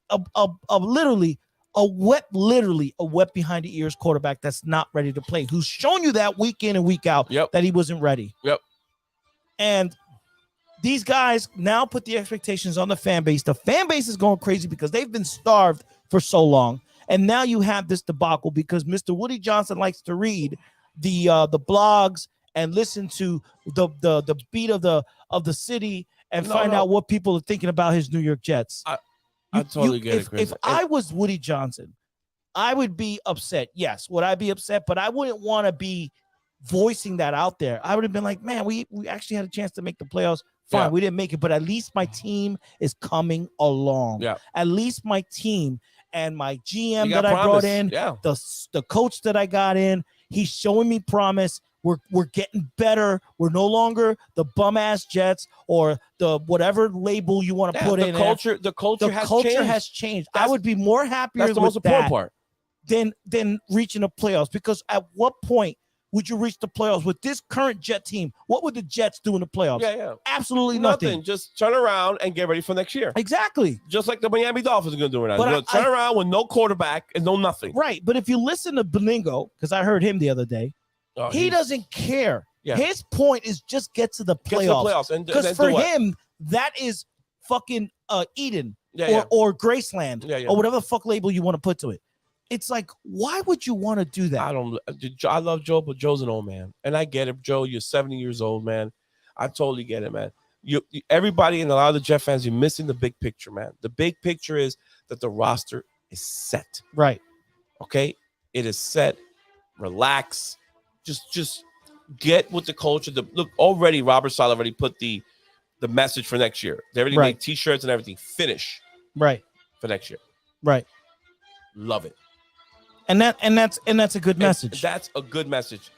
literally a wet behind the ears quarterback that's not ready to play, who's shown you that week in and week out Yep. that he wasn't ready. Yep. And these guys now put the expectations on the fan base. The fan base is going crazy because they've been starved for so long. And now you have this debacle because Mr. Woody Johnson likes to read the blogs and listen to the beat of the city and find out what people are thinking about his New York Jets. I totally get it, Chris. If I was Woody Johnson, I would be upset. Yes, would I be upset? But I wouldn't want to be voicing that out there. I would have been like, man, we actually had a chance to make the playoffs. Fine, Yeah. we didn't make it, but at least my team is coming along. Yeah. At least my team and my GM You that got I brought promise. in, Yeah. the coach that I got in, he's showing me promise. We're getting better. We're no longer the bum ass Jets or the whatever label you want to put in. The culture has changed. I would be more happier That's the most with important that part. than reaching the playoffs. Because at what point would you reach the playoffs with this current Jet team? What would the Jets do in the playoffs? Yeah. Absolutely nothing. Just turn around and get ready for next year. Exactly. Just like the Miami Dolphins are going to do right now. But They're going to turn around with no quarterback and no nothing. Right. But if you listen to Beningo, because I heard him the other day, he doesn't care. Yeah. His point is just get to the playoffs. Because for him, that is fucking Eden or Graceland or whatever the fuck label you want to put to it. It's like, why would you want to do that? I love Joe, but Joe's an old man. And I get it. Joe, you're 70 years old, man. I totally get it, man. Everybody and a lot of the Jet fans, you're missing the big picture, man. The big picture is that the roster is set. Right. Okay? It is set. Relax. Just get with the culture. Look, already Robert Saleh already put the message for next year. They already made T-shirts and everything. Finish. Right. For next year. Right. Love it. And that's a good message. That's a good message.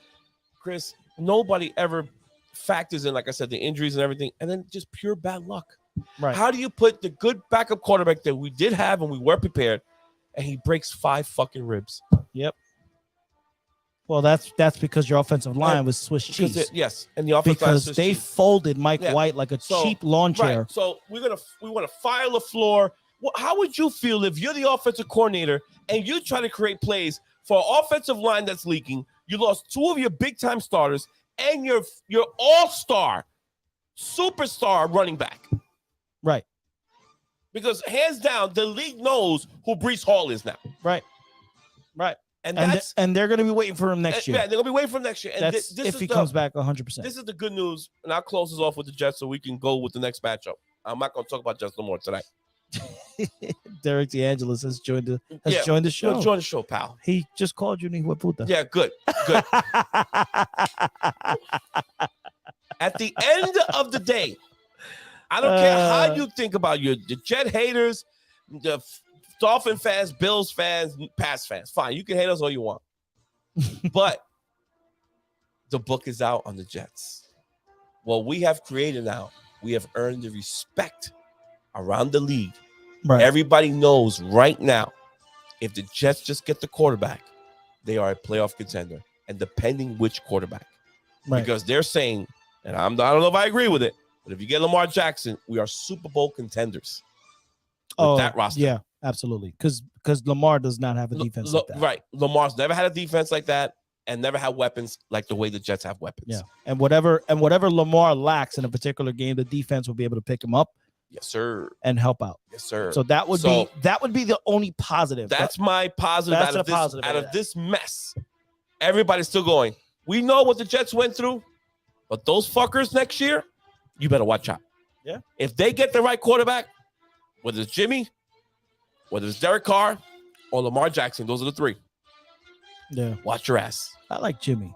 Chris, nobody ever factors in, like I said, the injuries and everything, and then just pure bad luck. Right. How do you put the good backup quarterback that we did have and we were prepared, and he breaks 5 fucking ribs? Yep. Well, that's because your offensive line was Swiss cheese. Yes, and the offensive because line they folded Mike White like a cheap lawn chair. Right. So we want to fire LaFleur. Well, how would you feel if you're the offensive coordinator and you try to create plays for an offensive line that's leaking? You lost 2 of your big-time starters and your all-star, superstar running back. Right. Because hands down, the league knows who Breece Hall is now. Right. And they're going to be waiting for him next year. Yeah, they're going to be waiting for him next year. And this if he comes back 100%. This is the good news, and I'll close this off with the Jets so we can go with the next matchup. I'm not going to talk about Jets no more tonight. Derek DeAngelis has joined the show. Join the show, pal. He just called you Nihueputa. Yeah, good. At the end of the day, I don't care how you think about the Jet haters, the Dolphin fans, Bills fans, Pats fans. Fine, you can hate us all you want. But the book is out on the Jets. What we have created now, we have earned the respect around the league. Right. Everybody knows right now, if the Jets just get the quarterback, they are a playoff contender. And depending which quarterback. Right. Because they're saying, and I don't know if I agree with it, but if you get Lamar Jackson, we are Super Bowl contenders with that roster. Yeah, absolutely. Because Lamar does not have a defense like that. Right. Lamar's never had a defense like that and never had weapons like the way the Jets have weapons. Yeah. And whatever Lamar lacks in a particular game, the defense will be able to pick him up. Yes, sir. And help out. Yes, sir. So that would be the only positive. That's my positive out of this mess. Everybody's still going. We know what the Jets went through, but those fuckers next year, you better watch out. Yeah. If they get the right quarterback, whether it's Jimmy, whether it's Derek Carr, or Lamar Jackson, those are the 3. Yeah. Watch your ass. I like Jimmy.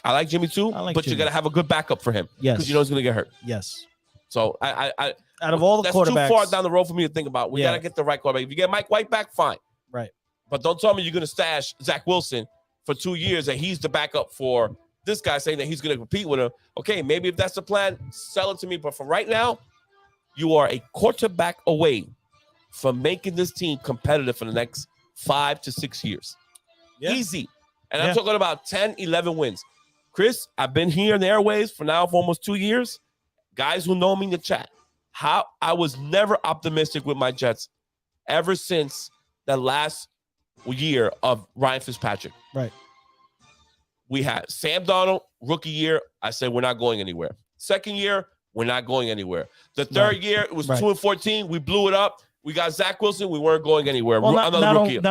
I like Jimmy too, but you got to have a good backup for him. Yes. Because you know he's going to get hurt. Yes. So I out of all the quarterbacks, that's too far down the road for me to think about. We got to get the right quarterback. If you get Mike White back, fine. Right. But don't tell me you're going to stash Zach Wilson for 2 years and he's the backup for this guy saying that he's going to compete with him. Okay, maybe if that's the plan, sell it to me. But for right now, you are a quarterback away from making this team competitive for the next 5 to 6 years. Yeah. Easy. And I'm talking about 10, 11 wins. Chris, I've been here in the airways for almost 2 years. Guys who know me in the chat, how I was never optimistic with my Jets ever since the last year of Ryan Fitzpatrick. Right. We had Sam Darnold, rookie year. I said, we're not going anywhere. Second year, we're not going anywhere. The third year, it was 2-14. We blew it up. We got Zach Wilson. We weren't going anywhere. Well, not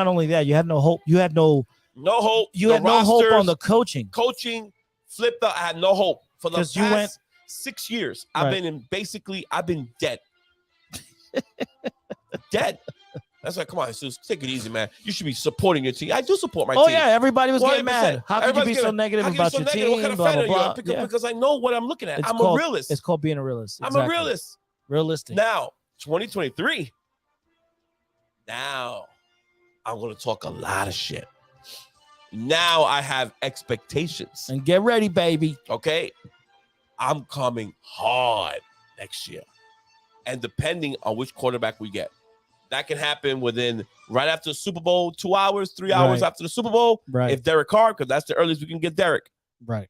only that, you had no hope. You had no hope. You had no hope on the coaching. Coaching flipped up. I had no hope for the past 6 years. I've been dead. Dead. That's like, come on, Jesus, take it easy, man. You should be supporting your team. I do support my team. Oh, yeah, everybody was 100%. Getting mad. How could you be so negative about your team? What kind of fan are you? Because I know what I'm looking at. I'm a realist. It's called being a realist. Exactly. I'm a realist. Realistic. Now, 2023. Now, I'm going to talk a lot of shit. Now I have expectations. And get ready, baby. Okay. I'm coming hard next year. And depending on which quarterback we get, that can happen within right after the Super Bowl, 2 hours, 3 hours Right. after the Super Bowl. Right. If Derek Carr, because that's the earliest we can get Derek, Right.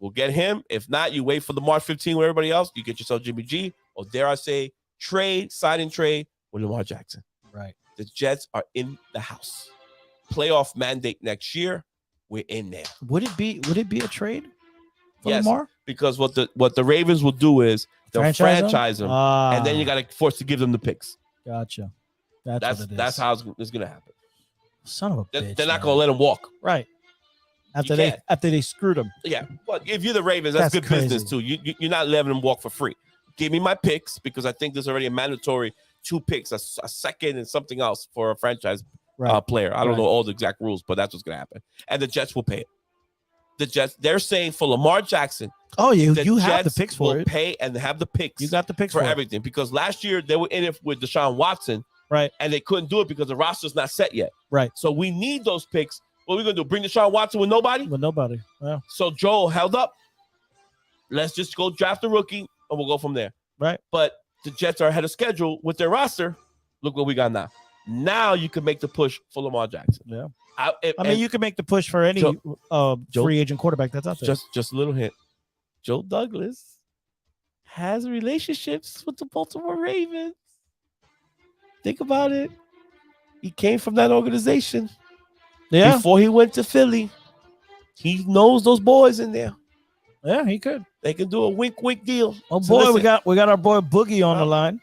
we'll get him. If not, you wait for the March 15 with everybody else. You get yourself Jimmy G, or dare I say, sign and trade with Lamar Jackson. Right. The Jets are in the house. Playoff mandate next year. We're in there. Would it be a trade for Yes. Lamar? Because what the Ravens will do is they'll franchise him, Ah, and then you got to force to give them the picks. Gotcha. That's what it is. That's how it's gonna happen. Son of a bitch. They're not man. gonna let him walk. Right. After You can't. they screwed him. Yeah, but if you're the Ravens, that's That's good business crazy. too. You're not letting them walk for free. Give me my picks because I think there's already a mandatory 2 picks, a second and something else for a franchise Right. player. I don't Right. know all the exact rules, but that's what's gonna happen. And the Jets will pay it. The Jets, they're saying for Lamar Jackson, Oh, you the have the Jets picks will for it. pay and have the picks. You got the picks for for it. everything because last year they were in it with Deshaun Watson, Right. and they couldn't do it because the roster's not set yet. Right. So we need those picks. What are we gonna do? Bring Deshaun Watson with nobody? But nobody. Yeah. So Joel held up. Let's just go draft a rookie and we'll go from there. Right. But the Jets are ahead of schedule with their roster. Look what we got now. Now you can make the push for Lamar Jackson. Yeah. I mean, you can make the push for any Joe- free agent quarterback that's out there. just a little hint. Joe Douglas has relationships with the Baltimore Ravens. Think about it. He came from that organization. Yeah. Before he went to Philly, he knows those boys in there. Yeah, he could. They can do a wink deal. Oh So boy, listen, we got our boy Boogie on the line.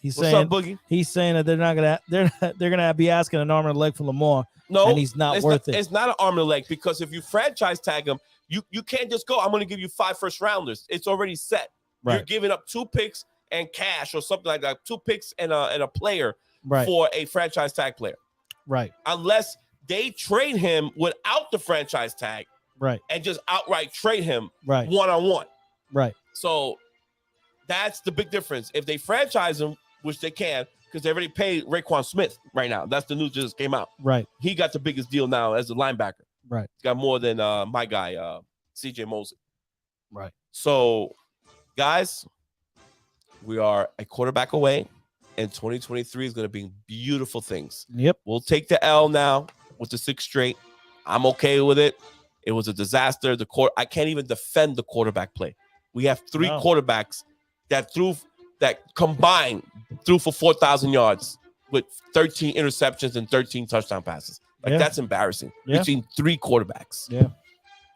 He's what's saying up, Boogie? he's saying that they're gonna be asking an arm and a leg for Lamar, No, and he's not it's worth it. It's not an arm and a leg because if you franchise tag him, you can't just go, I'm going to give you 5 first rounders. It's already set. You're Right. giving up 2 picks and cash or something like that. 2 picks and a player Right. for a franchise tag player. Right. Unless they trade him without the franchise tag Right. and just outright trade him Right. one-on-one. Right. So that's the big difference. If they franchise him, which they can, because they already paid Raekwon Smith right now. That's the news just came out. Right. He got the biggest deal now as a linebacker. Right. He's got more than my guy, CJ Mosley. Right. So, guys, we are a quarterback away, and 2023 is going to be beautiful things. Yep. We'll take the L now with the 6th straight. I'm okay with it. It was a disaster. I can't even defend the quarterback play. We have 3 No. quarterbacks that combined threw for 4,000 yards with 13 interceptions and 13 touchdown passes. Yeah. That's embarrassing Yeah. between 3 quarterbacks. Yeah.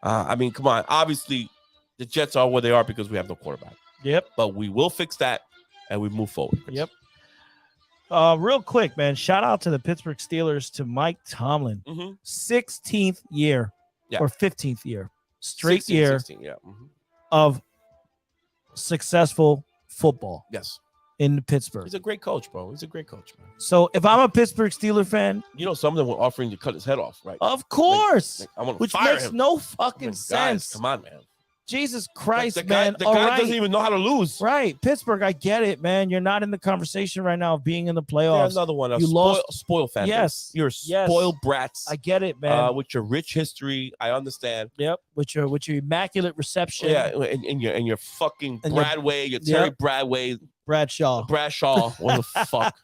I mean, come on. Obviously, the Jets are where they are because we have no quarterback. Yep. But we will fix that and we move forward. Yep. Real quick, man. Shout out to the Pittsburgh Steelers to Mike Tomlin. Mm-hmm. 16th year Yeah. or 15th year, straight 16, year 16, yeah. Mm-hmm. of successful football Yes. in Pittsburgh. He's a great coach, bro. He's a great coach, man. So if I'm a Pittsburgh Steeler fan, You know, some of them were offering to cut his head off, right? of course, I want to which fire makes him. no I fucking mean, guys, sense. come on, man. Jesus Christ, the guy, man. the All guy right. doesn't even know how to lose. Right. Pittsburgh, I get it, man. You're not in the conversation right now of being in the There's playoffs. another one. You lost- Spoiled fan base. Yes. You're Yes. spoiled brats. I get it, man. With your rich history, I understand. Yep. With your immaculate reception. Yeah, and your fucking And your- Bradway, your Terry Yep. Bradway, Bradshaw. Bradshaw, what the fuck?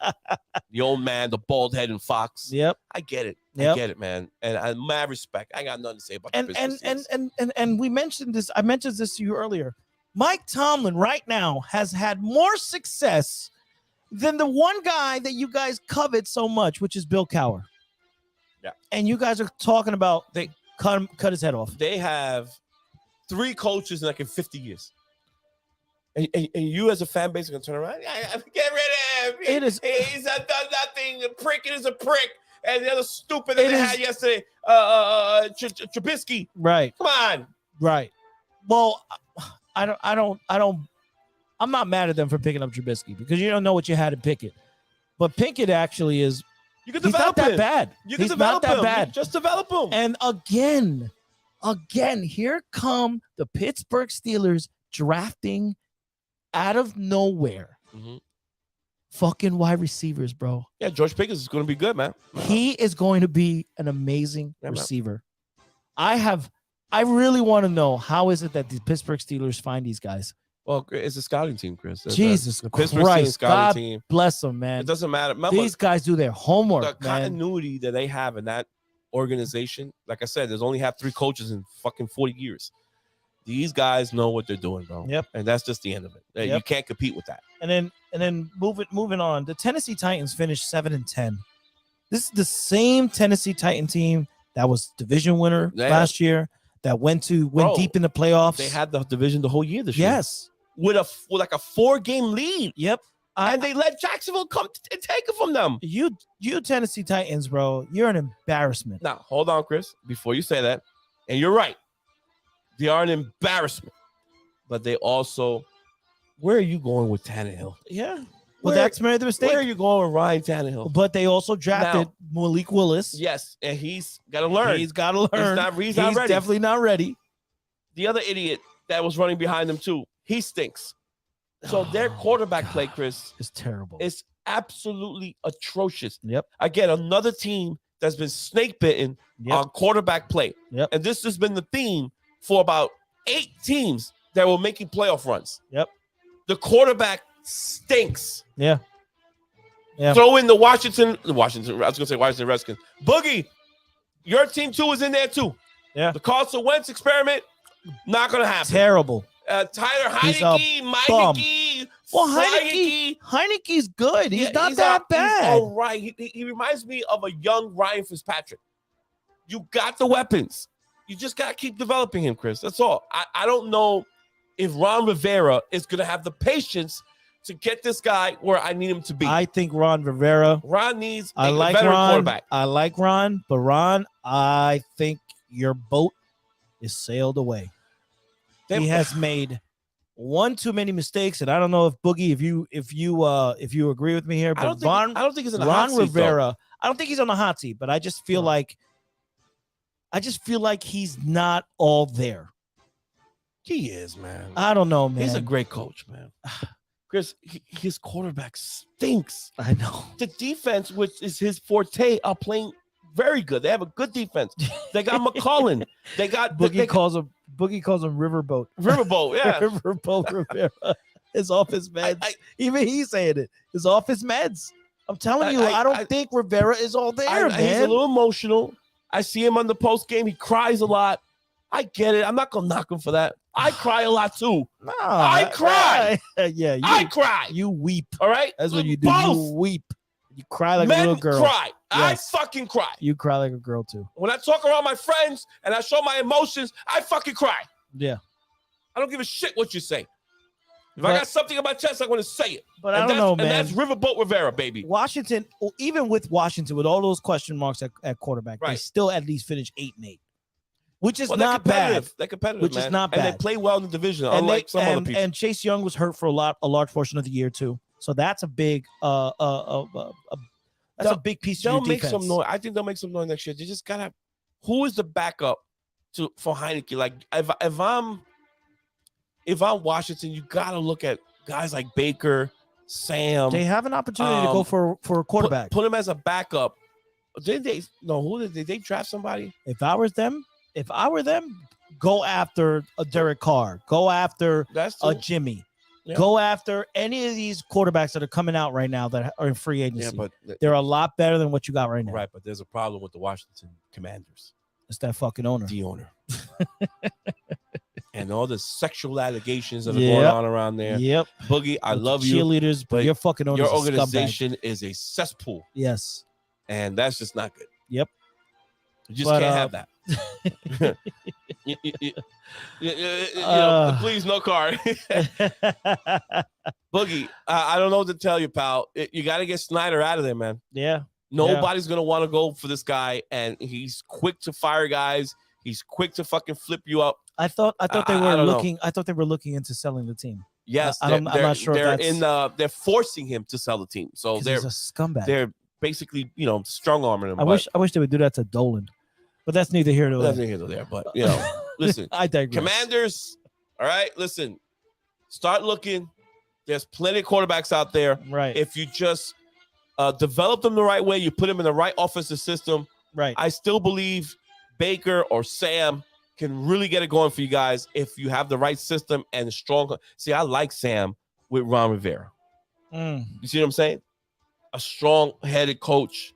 The old man, the bald head and Fox. Yep. I get it. Yep. I get it, man. And I mad respect. I got nothing to say about the And business. and we mentioned this. I mentioned this to you earlier. Mike Tomlin right now has had more success than the one guy that you guys covet so much, which is Bill Cowher. Yeah. And you guys are talking about they cut his head off. They have 3 coaches in like in 50 years. And you as a fan base are gonna turn around. Get rid of him. It is- He's done nothing. The prick is a prick. And the other stupid that It they is- had yesterday, Trubisky. Right. Come on. Right. Well, I'm not mad at them for picking up Trubisky because you don't know what you had to pick it. But Pinkett actually is You can he's develop not that him. bad. You can He's develop not that him. bad. Just develop him. And again, here come the Pittsburgh Steelers drafting out of nowhere. Mhm. Fucking wide receivers, bro. Yeah, George Pickens is going to be good, man. He is going to be an amazing Yeah, man. receiver. I really want to know how is it that the Pittsburgh Steelers find these guys? Well, it's a scouting team, Chris. Jesus the Pittsburgh Steelers Christ, scouting God team. bless them, man. It doesn't matter. Remember, These guys do their the homework, man. continuity that they have in that organization. Like I said, there's only have 3 coaches in fucking 40 years. These guys know what they're doing, bro. Yep. And that's just the end of it. You Yep. can't compete with that. And then moving on. The Tennessee Titans finished 7-10. This is the same Tennessee Titan team that was division winner Yeah. last year, that went Bro, deep in the playoffs. They had the division the whole year this year. yes. With like a 4-game lead. Yep. And they let Jacksonville come and take it from them. You Tennessee Titans, bro, you're an embarrassment. Now, hold on, Chris, before you say that. And you're right. They are an embarrassment. But they also, where are you going with Tannehill? Yeah. Well, Where- that's made the mistake. Where are you going with Ryan Tannehill? But they also drafted Malik Willis. Yes, and he's got to learn. He's got to learn. He's not ready. Definitely not ready. The other idiot that was running behind them too, he stinks. So their Oh, quarterback play, God. Chris, It's terrible. is absolutely atrocious. Yep. Again, another team that's been snake bitten Yep. on quarterback play. Yep. And this has been the theme for about 8 teams that were making playoff runs. Yep. The quarterback stinks. Yeah. Yeah. Throw in the Washington. I was going to say Washington Redskins. Boogie, your team too is in there too. Yeah. The Carson Wentz experiment, not going to happen. Terrible. Tyler He's a Heineke, bum. Meineke, Well, Heineke. Heineke's good. He's Yeah, not that He's bad. all right. He reminds me of a young Ryan Fitzpatrick. You got the weapons. You just got to keep developing him, Chris. That's all. I don't know if Ron Rivera is going to have the patience to get this guy where I need him to be. I think Ron Rivera. Ron needs I a like veteran Ron. quarterback. I like Ron, but Ron, I think your boat is sailed away. He has made one too many mistakes, and I don't know if Boogie, if you agree with me here, I but don't think he's in the hot Ron seat, though. Rivera, I don't think he's on the hot seat, but I just feel like he's not all there. He is, man. I don't know, man. He's a great coach, man. Chris, his quarterback stinks. I know. The defense, which is his forte, are playing very good. They have a good defense. They got McCollin. They got Boogie calls him Riverboat. Riverboat. Yeah. Riverboat Rivera is off his meds. Even he's saying it. Is off his meds. I'm telling you, I don't think Rivera is all there, man. He's a little emotional. I see him on the post game. He cries a lot. I get it. I'm not gonna knock him for that. I cry a lot too. No, I cry. Yeah, I cry. You weep. All right. That's what you do. Both. You weep. You cry like Men a little girl. cry. Yes. I fucking cry. You cry like a girl too. When I talk around my friends and I show my emotions, I fucking cry. Yeah. I don't give a shit what you say. If But- I got something on my chest, I'm going to say it. But I don't know, man. And that's Riverboat Rivera, baby. Washington, even with Washington, with all those question marks at quarterback, they Right. still at least finish 8-8, which is Well, not they're bad. competitive. They're competitive, Which is man. not And bad. they play well in the division, And unlike some other people. and Chase Young was hurt for a large portion of the year too. So that's a big that's a big piece of They'll your make defense. some noise. I think they'll make some noise next year. They just gotta. Who is the backup for Heineke? Like if I'm Washington, you gotta look at guys like Baker, Sam. They have an opportunity to go for a quarterback. Put him as a backup. Did they? No. Who did they draft? Somebody? If I were them, go after a Derek Carr. Go after That's a too- Jimmy. Yeah. Go after any of these quarterbacks that are coming out right now that are in free yeah, agency. but They're a lot better than what you got right now. right. But there's a problem with the Washington Commanders, It's that fucking owner. the owner, and all the sexual allegations that are going on around there. Yep. Boogie, I With love the you. cheerleaders, but but your fucking owner. Your organization is a cesspool, Yes. and that's just not good. Yep. You just But, can't have that. Please, no card. Boogie, I don't know what to tell you, pal. You got to get Snyder out of there, man. Yeah. Nobody's going to want to go for this guy, and he's quick to fire guys. He's quick to fucking flip you up. I thought they I were don't know. looking. I thought they were looking into selling the team. Yes, I'm not sure if They're that's- they're forcing him to sell the team, so 'Cause they're he's a scumbag. they're basically strong arming him. I wish they would do that to Dolan, but that's neither here nor that's there. neither here nor there. But listen, I digress. Commanders. All right, listen. Start looking. There's plenty of quarterbacks out there. Right. If you just develop them the right way, you put them in the right offensive system. Right. I still believe Baker or Sam can really get it going for you guys if you have the right system and strong. See, I like Sam with Ron Rivera. You see what I'm saying? A strong-headed coach.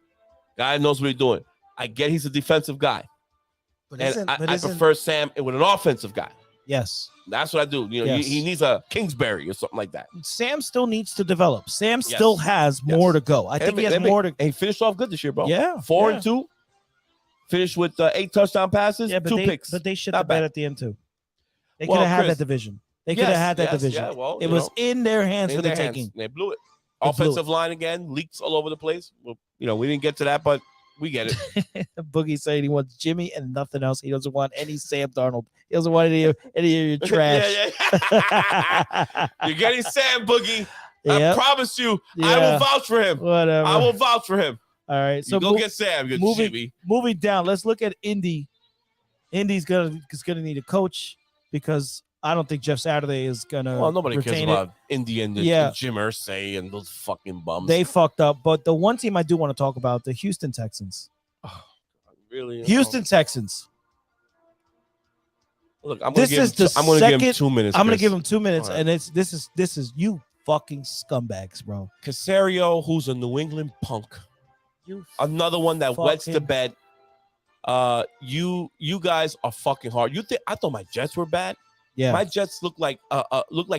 Guy knows what he's doing. I get he's a defensive guy. But And I prefer Sam with an offensive guy. Yes. That's what I do. You know, Yes. he needs a Kingsbury or something like that. Sam still needs to develop. Sam still has more to go. I think he has more to. And he finished off good this year, bro. Yeah. 4-2. Finished with 8 touchdown passes, Yeah, but 2 they, picks. But they should Not have bet bad. at the end too. They Well, could have had Chris, that division. They could have had that division. Yeah, well, it was in their hands for the taking. They blew it. They blew Offensive line again, leaks all over the place. Well, we didn't get to that, but we get it. Boogie saying he wants Jimmy and nothing else. He doesn't want any Sam Darnold. He doesn't want any of your trash. You're getting Sam, Boogie. Yep. I promise you, I Yeah. will vouch for him. Whatever. I will vouch for him. All right. So So go get Sam. Good Jimmy. moving down, let's look at Indy. Indy's gonna need a coach because I don't think Jeff Saturday is gonna. Well, nobody cares retain about Indy and Yeah. Jim Irsay and those fucking bums. They fucked up. But the one team I do want to talk about, the Houston Texans. really Houston Texans. Look, I'm This gonna is give the him, I'm gonna give him second- 2 minutes. I'm gonna Chris. give him 2 minutes, All right. and this is you fucking scumbags, bro. Casario, who's a New England punk. You Another one that wets the fucking- bed. You guys are fucking hard. You think I thought my Jets were bad? Yeah, My Jets look like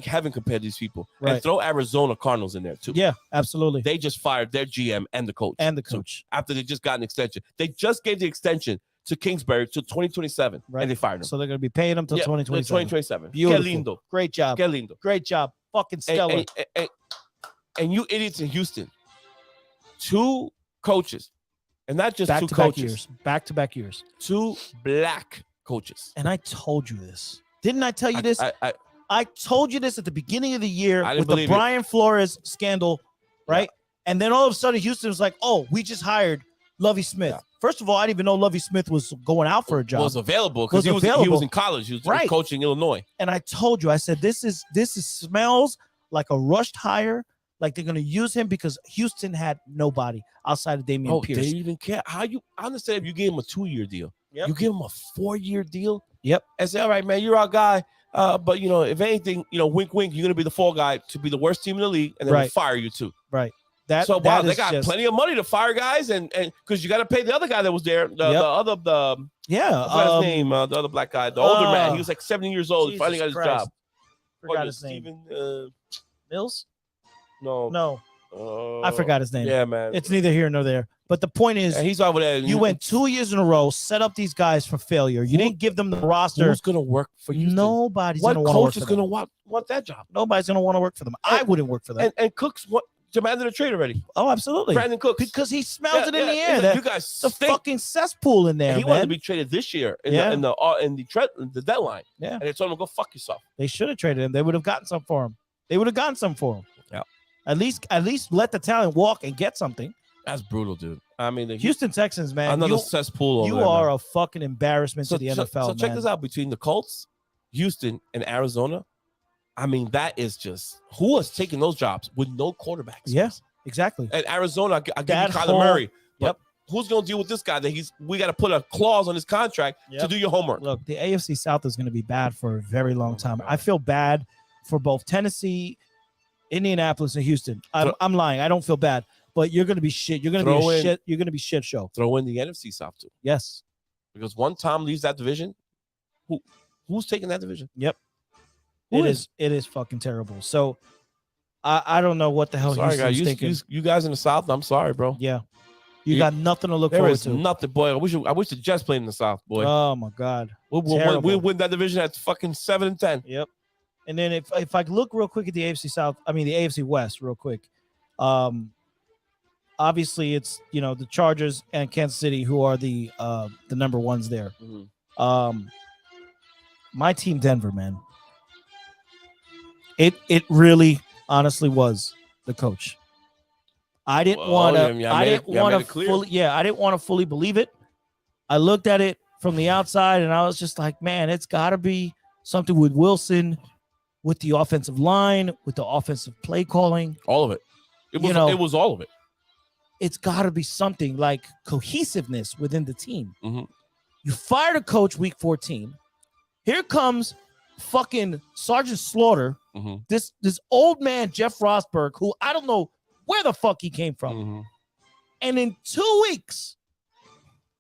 heaven compared to these people. Right. And throw Arizona Cardinals in there too. yeah, absolutely. They just fired their GM and the coach. And the So coach. after they just got an extension. They just gave the extension to Kingsbury to 2027. Right. And they fired him. So they're gonna be paying him till Yeah, 2027. 2027. Beautiful. Que lindo. Great job. Que lindo. Great job. Fucking stellar. And you idiots in Houston. 2 coaches. And not just Back 2 to back coaches. years. Back to back years. 2 black coaches. And I told you this. Didn't I tell you this? I I told you this at the beginning of the year I didn't with the believe it. Brian Flores scandal, right? And then all of a sudden, Houston was like, "Oh, we just hired Lovie Smith." Yeah. First of all, I didn't even know Lovie Smith was going out for a job. was available because Was he was available. in college. He was Right. coaching Illinois. And I told you, I said, "This is smells like a rushed hire. Like they're going to use him because Houston had nobody outside of Damian Oh, Pierce." they didn't even care. I understand if you gave him a 2-year deal. Yep. You give him a 4-year deal. Yep. And say, all right, man, you're our guy. But if anything, wink, wink, you're gonna be the fall guy to be the worst team in the league, and then we'll Right. fire you too. That So wow, that they is got just- plenty of money to fire guys, and because you got to pay the other guy that was there, the Yep. other I Yeah. forgot his name, the other black guy, the older man. He was like 70 years old. He finally got his Jesus Christ. job. Forgot his name. Steven, Mills? no, No, I forgot his name. Yeah, man. It's neither here nor there. But the point is, And he's over there. you went 2 years in a row, set up these guys for failure. You didn't give them the roster. Who's gonna work for you? Nobody's What going to want to work coach for is them. gonna want that job? Nobody's going to want to work for them. I wouldn't work for them. And Cooks demanded a trade already. Oh, absolutely. Brandon Cooks. Because he smells it in the He's air. like, That you guys it's a stink. fucking cesspool in there, And he wanted to man. be traded this year in Yeah. the deadline. Yeah. And they told him go fuck yourself. They should have traded him. They would have gotten some for him. Yeah. At least let the talent walk and get something. That's brutal, dude. I mean, Houston Texans, man. another cesspool. You over there, are man. a fucking embarrassment to the NFL, So check man. this out: between the Colts, Houston, and Arizona, I mean, that is just who is taking those jobs with no quarterbacks. Yeah. Exactly. And Arizona, I give you That Kyler whole- Murray. But Yep. who's going to deal with this guy that we got to put a clause on his contract to Yep. do your homework? Look, the AFC South is going to be bad for a very long Oh, time. God. I feel bad for both Tennessee, Indianapolis, and Houston. I'm lying. I don't feel bad, but you're going to be shit. You're going to be Throw a in- shit. You're going to be shit show. Throw in the NFC South too, Yes. because one Tom leaves that division. Who's taking that division? Yep. Who It is fucking terrible. So I don't know what the hell Sorry, Houston's guys. thinking. You guys in the South, I'm sorry, bro. Yeah. You You- got nothing to look There forward is to. nothing, boy. I wish the Jets played in the South, boy. Oh my God. We'll terrible. win that division at fucking 7-10. Yep. And then if I look real quick at the AFC South, I mean the AFC West, real quick. Obviously it's the Chargers and Kansas City who are the number ones there. Mhm. My team Denver, man. It really honestly was the coach. I didn't Well, want to. yeah, I made didn't it- yeah, want made to it clear. fully. Yeah, I didn't want to fully believe it. I looked at it from the outside, and I was just like, man, it's got to be something with Wilson, with the offensive line, with the offensive play calling. All of it. It was it was all of it. It's got to be something like cohesiveness within the team. Mhm. You fired a coach week 14. Here comes fucking Sergeant Slaughter, Mhm. this old man Jeff Rosberg, who I don't know where the fuck he came from. Mhm. And in 2 weeks,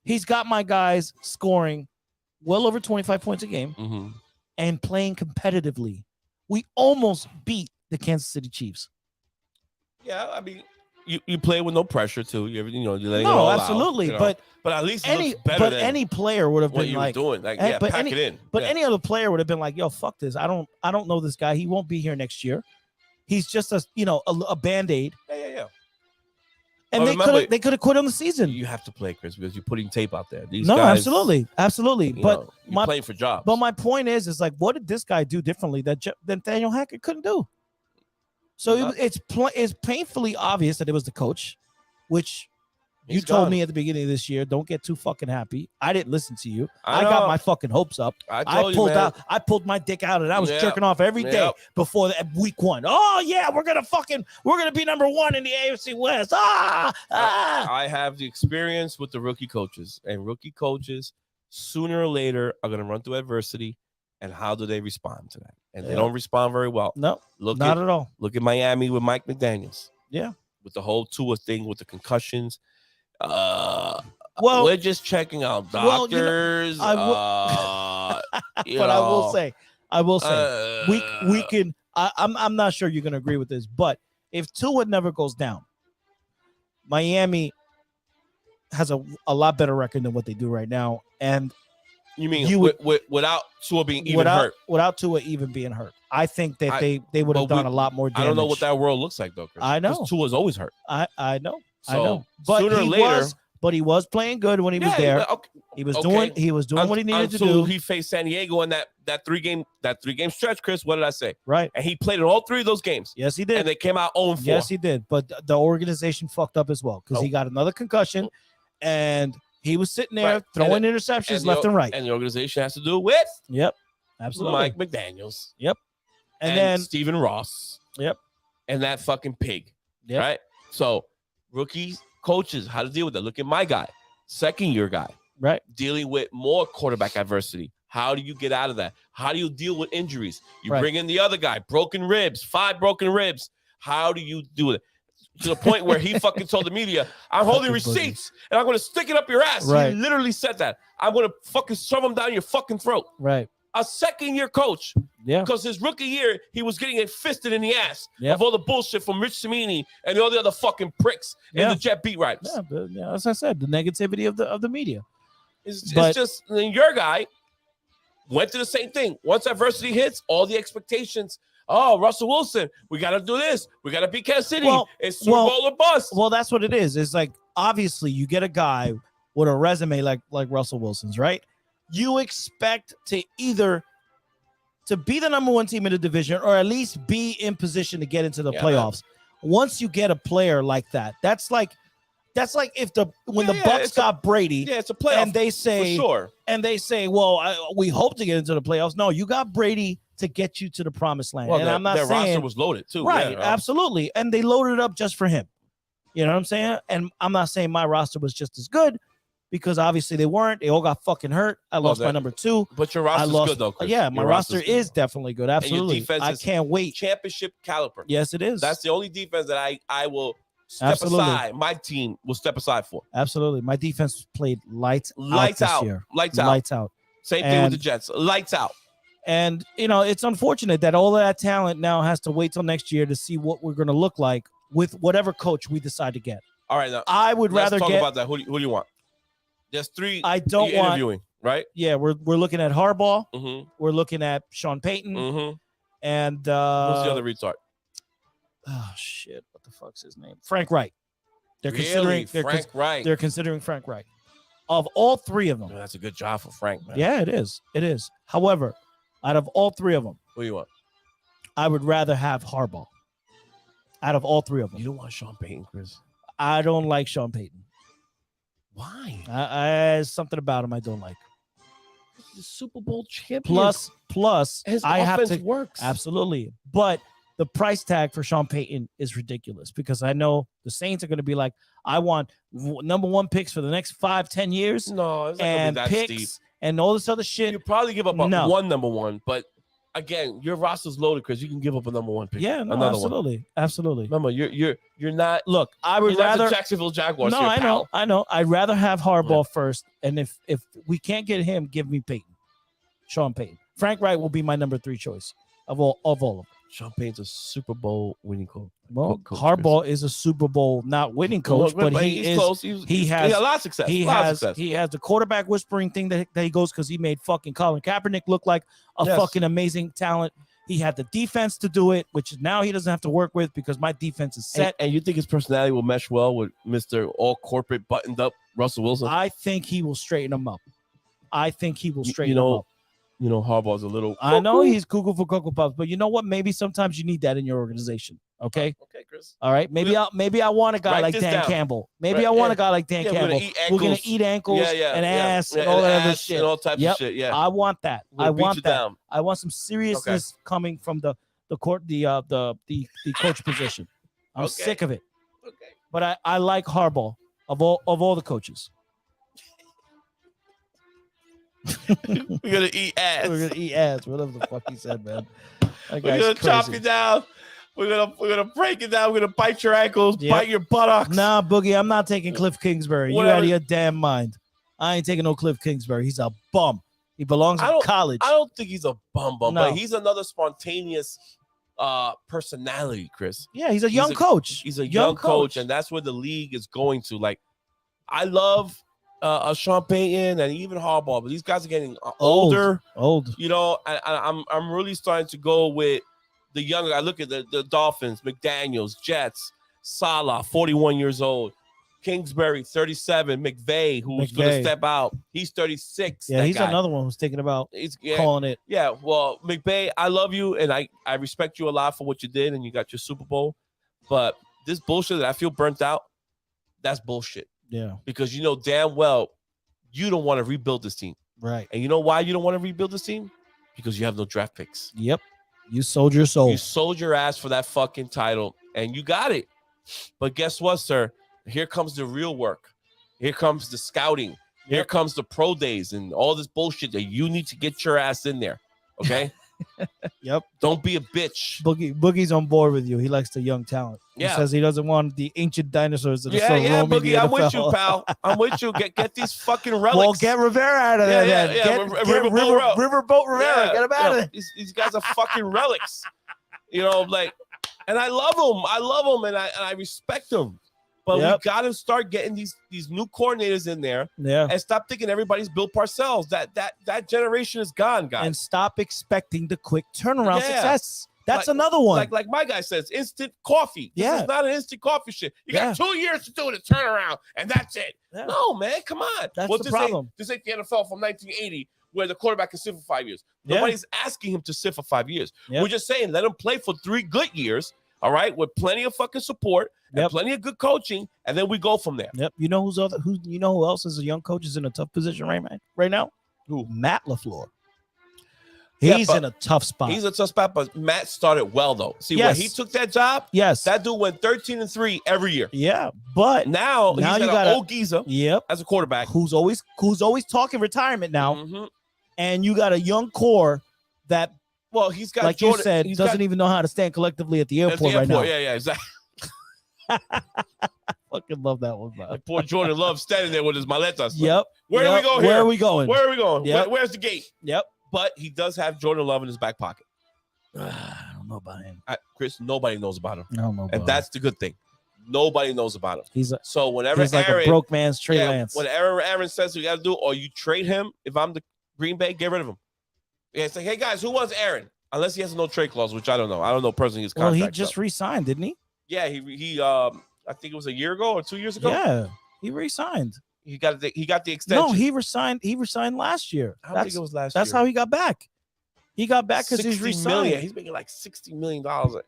he's got my guys scoring well over 25 points a game Mhm. and playing competitively. We almost beat the Kansas City Chiefs. Yeah, I mean, you play with no pressure too. You're letting it all No, out, absolutely. you know. But but at least it looks better but than any player would have what been you like, were doing. Like, eh, yeah, but pack any- it in. but Yeah. any other player would have been like, yo, fuck this. I don't know this guy. He won't be here next year. He's just a band-aid. Yeah. And Well, they could have quit on the season. You have to play, Chris, because you're putting tape out there. These No, guys, absolutely. You're But playing for jobs. my point is like, what did this guy do differently that Nathaniel Hackett couldn't do? So it's painfully obvious that it was the coach, which you told me at the beginning of this year, don't get too fucking happy. I didn't listen to you. I got my fucking hopes up. I pulled my dick out and I was jerking off every day before week 1. Oh yeah, we're gonna be number 1 in the AFC West. I have the experience with the rookie coaches, and rookie coaches sooner or later are gonna run through adversity. And how do they respond to that? And they don't respond very well. No, not at all. Look at Miami with Mike McDaniels. Yeah. With the whole Tua thing with the concussions. Well, we're just checking out doctors. But I will say, we can. I'm not sure you're gonna agree with this, but if Tua never goes down, Miami has a lot better record than what they do right now, and you mean without Tua being hurt? Without Tua even being hurt, I think that they would have done a lot more damage. I don't know what that world looks like though. Chris, I know Tua's always hurt. I know. So, I know. But sooner or later, he was playing good when he was there. Okay. He was doing what he needed to do. He faced San Diego in that three game stretch. Chris, what did I say? Right. And he played in all 3 of those games. Yes, he did. And they came out 0-4. Yes, he did. But the organization fucked up as well because he got another concussion, and he was sitting there throwing interceptions left and right. And the organization has to do it with absolutely Mike McDaniels. And then Stephen Ross. And that fucking pig. Right. So rookie coaches, how to deal with that. Look at my guy, second-year guy. Right. Dealing with more quarterback adversity. How do you get out of that? How do you deal with injuries? You bring in the other guy, broken ribs, 5 broken ribs. How do you do it? To the point where he fucking told the media, I'm holding receipts and I'm going to stick it up your ass. Right. He literally said that. I'm going to fucking shove them down your fucking throat. Right. A second-year coach. Yeah. Because his rookie year, he was getting it fisted in the ass of all the bullshit from Rich Cimini and all the other fucking pricks in the Jet beat writers. Yeah, as I said, the negativity of the media. It's just your guy went to the same thing. Once adversity hits, all the expectations. Oh, Russell Wilson, we got to do this. We got to beat Kansas City. It's Super Bowl or bust. Well, that's what it is. It's like, obviously, you get a guy with a resume like Russell Wilson's, right? You expect to either to be the number 1 team in the division or at least be in position to get into the playoffs. Man. Once you get a player like that, that's like if the Bucks got Brady, it's a playoff, and they say, for sure. And they say, well, we hope to get into the playoffs. No, you got Brady to get you to the promised land. Well, and I'm not saying their roster was loaded too, right? Absolutely, and they loaded it up just for him. You know what I'm saying? And I'm not saying my roster was just as good because obviously they weren't. They all got fucking hurt. I lost my number 2. But your roster's good though, Chris. Yeah, my roster is definitely good. Absolutely, I can't wait. Championship caliber. Yes, it is. That's the only defense that I will step aside. My team will step aside for. Absolutely, my defense played lights out this year. Lights out. Same thing with the Jets. Lights out. And it's unfortunate that all of that talent now has to wait till next year to see what we're going to look like with whatever coach we decide to get. All right, now I would rather talk about that. Who do you want? There's 3. I don't want interviewing, right? Yeah, we're looking at Harbaugh. Mm-hmm. We're looking at Sean Payton. Mm-hmm. And who's the other retard? Oh shit! What the fuck's his name? Frank Reich. They're considering Frank Reich. They're considering Frank Reich. Of all 3 of them, that's a good job for Frank. Man. Yeah, it is. It is. However, out of all 3 of them, who you want? I would rather have Harbaugh. Out of all 3 of them, you don't want Sean Payton, Chris. I don't like Sean Payton. Why? There's something about him I don't like. The Super Bowl champion. Plus, his I offense have to works. Absolutely, but the price tag for Sean Payton is ridiculous because I know the Saints are going to be like, I want number 1 picks for the next 5-10 years No, it's not and gonna be that picks steep. and all this other shit. You probably give up No. one number 1, but again, your roster's loaded because you can give up a number 1 pick. Yeah, no, another absolutely, one. absolutely. Remember, you're not. Look, I would You're not the rather. Jacksonville Jaguars. No, here, I pal. know. I'd rather have Harbaugh first, and if we can't get him, give me Payton, Sean Payton. Frank Wright will be my number 3 choice of all of them. Sean Payton's a Super Bowl winning coach. Well, Coach Harbaugh is a Super Bowl not winning coach, but he's he is. close. He has a lot of success. He a lot of has success. he has the quarterback whispering thing that he goes because he made fucking Colin Kaepernick look like a Yes. fucking amazing talent. He had the defense to do it, which now he doesn't have to work with because my defense is set. And you think his personality will mesh well with Mr. All Corporate Buttoned Up Russell Wilson? I think he will straighten him up. You know, Harbaugh's a little. I know he's cuckoo for Cocoa Puffs, but you know what? Maybe sometimes you need that in your organization. Okay. Okay, Chris. All right. Maybe I want a guy Write like this Dan down. Campbell. Maybe Right, I want yeah. a guy like Dan Yeah, Campbell. We're gonna eat ankles and ass and all that other shit. and all types Yep. of shit. Yeah, I want that. We'll I beat want you that. down. I want some seriousness coming from the coach position. I'm Okay. sick of it. Okay. But I like Harbaugh of all the coaches. We're gonna eat ass. We're gonna eat ass. Whatever the fuck he said, man. That We're guy's gonna chop crazy. you down. We're gonna break it down. We're gonna bite your ankles, Yep. bite your buttocks. Nah, Boogie, I'm not taking Cliff Kingsbury. You Whatever. out of your damn mind. I ain't taking no Cliff Kingsbury. He's a bum. He belongs I in don't- college. I don't think he's a bum, No. but he's another spontaneous personality, Chris. Yeah, he's a young a- coach. He's a young coach, and that's where the league is going to. Like, I love Sean Payton and even Harbaugh, but these guys are getting older. Old. You know, I'm really starting to go with the younger. I look at the Dolphins, McDaniels, Jets, Salah, 41 years old, Kingsbury, 37, McVay, who's going to McVay. step out. He's 36. Yeah, that he's guy. another one who's thinking about He's, calling it. yeah, well, McVay, I love you, and I respect you a lot for what you did, and you got your Super Bowl. But this bullshit that I feel burnt out, that's bullshit. Yeah, Because you know damn well you don't want to rebuild this team. right. And you know why you don't want to rebuild this team? Because you have no draft picks. Yep. You sold your soul. You sold your ass for that fucking title, and you got it. But guess what, sir? Here comes the real work. Here comes the scouting. Here comes the pro days and all this bullshit that you need to get your ass in there. Okay? Yep. Don't be a bitch. Boogie's on board with you. He likes the young talent. Yeah. He says he doesn't want the ancient dinosaurs that are Yeah, still yeah, roaming Boogie, the I'm with NFL. you, pal. I'm with you. Get these fucking relics. Well, get Rivera out of Yeah, there. yeah, then. yeah. Get Riverboat Riverboat Rivera. Yeah, Get him out of yeah. there. These guys are fucking relics. You know, like, and I love them, and I respect them. But Yep. we got to start getting these new coordinators in there Yeah. and stop thinking everybody's Bill Parcells. That generation is gone, guys. And stop expecting the quick turnaround Yeah. success. That's Like- another one. like my guy says, instant coffee. This Yeah. is not an instant coffee shit. You Yeah. got 2 years to do it, to turn around, and that's it. Yeah. No, man, come on. That's the this problem. This ain't the NFL from 1980 where the quarterback can sit for 5 years. Yeah. Nobody's asking him to sit for 5 years. Yep. We're just saying let him play for 3 good years, all right, with plenty of fucking support and Yep. plenty of good coaching, and then we go from there. Yep. You know who else is a young coach is in a tough position right now? Who? Matt LaFleur. Yeah, He's but in a tough spot. He's a tough spot, but Matt started well, though. See, when Yes. he took that job, yes. that dude went 13-3 every year. Yeah. But Now Now he's you got gotta- an old geezer yep. as a quarterback. Who's always talking retirement now, Mhm. and you got a young core that, Well, he's got like Jordan, you said, he's doesn't got, even know how to stand collectively at the at airport, the right now. Yeah, exactly. Fucking love that one, man. Like poor Jordan Love standing there with his maletas. Yep. Where do we Yep. go Where here? are we going? Where are we going? Yep. Where's the gate? Yep. But he does have Jordan Love in his back pocket. I don't know about him. Chris, nobody knows about him. I don't know. And about him. that's the good thing. Nobody knows about him. he's So whenever like Aaron, a broke man's Trey Lance. whenever Aaron says we got to do, or you trade him, if I'm the Green Bay, get rid of him. Yeah, it's like, hey guys, who wants Aaron? Unless he has a no trade clause, which I don't know. I don't know personally his Well, contract. he just re-signed, didn't he? yeah, he I think it was a year ago or 2 years ago. Yeah, he re-signed. He got the extension. No, he resigned. He resigned last year. I don't think it was last That's year. how he got back. He got back because he's 60 resigned. million. He's making like $60 million. So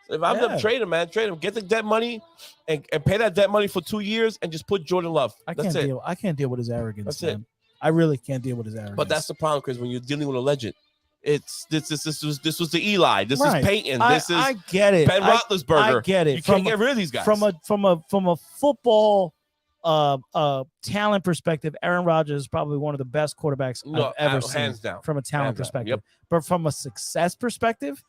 if I'm Yeah. gonna trade him, man, trade him. Get the debt money and pay that debt money for 2 years and just put Jordan Love. I That's can't it. deal. I can't deal with his arrogance. That's it. man. I really can't deal with his arrogance. But that's the problem, because when you're dealing with a legend, This was the Eli. This Right. is Peyton. I This is get it. Ben Roethlisberger. I get it. You can't get rid of these guys. From a football talent perspective, Aaron Rodgers is probably one of the best quarterbacks I've ever seen. Hands down. From a talent Hands down. perspective. Yep. But from a success perspective,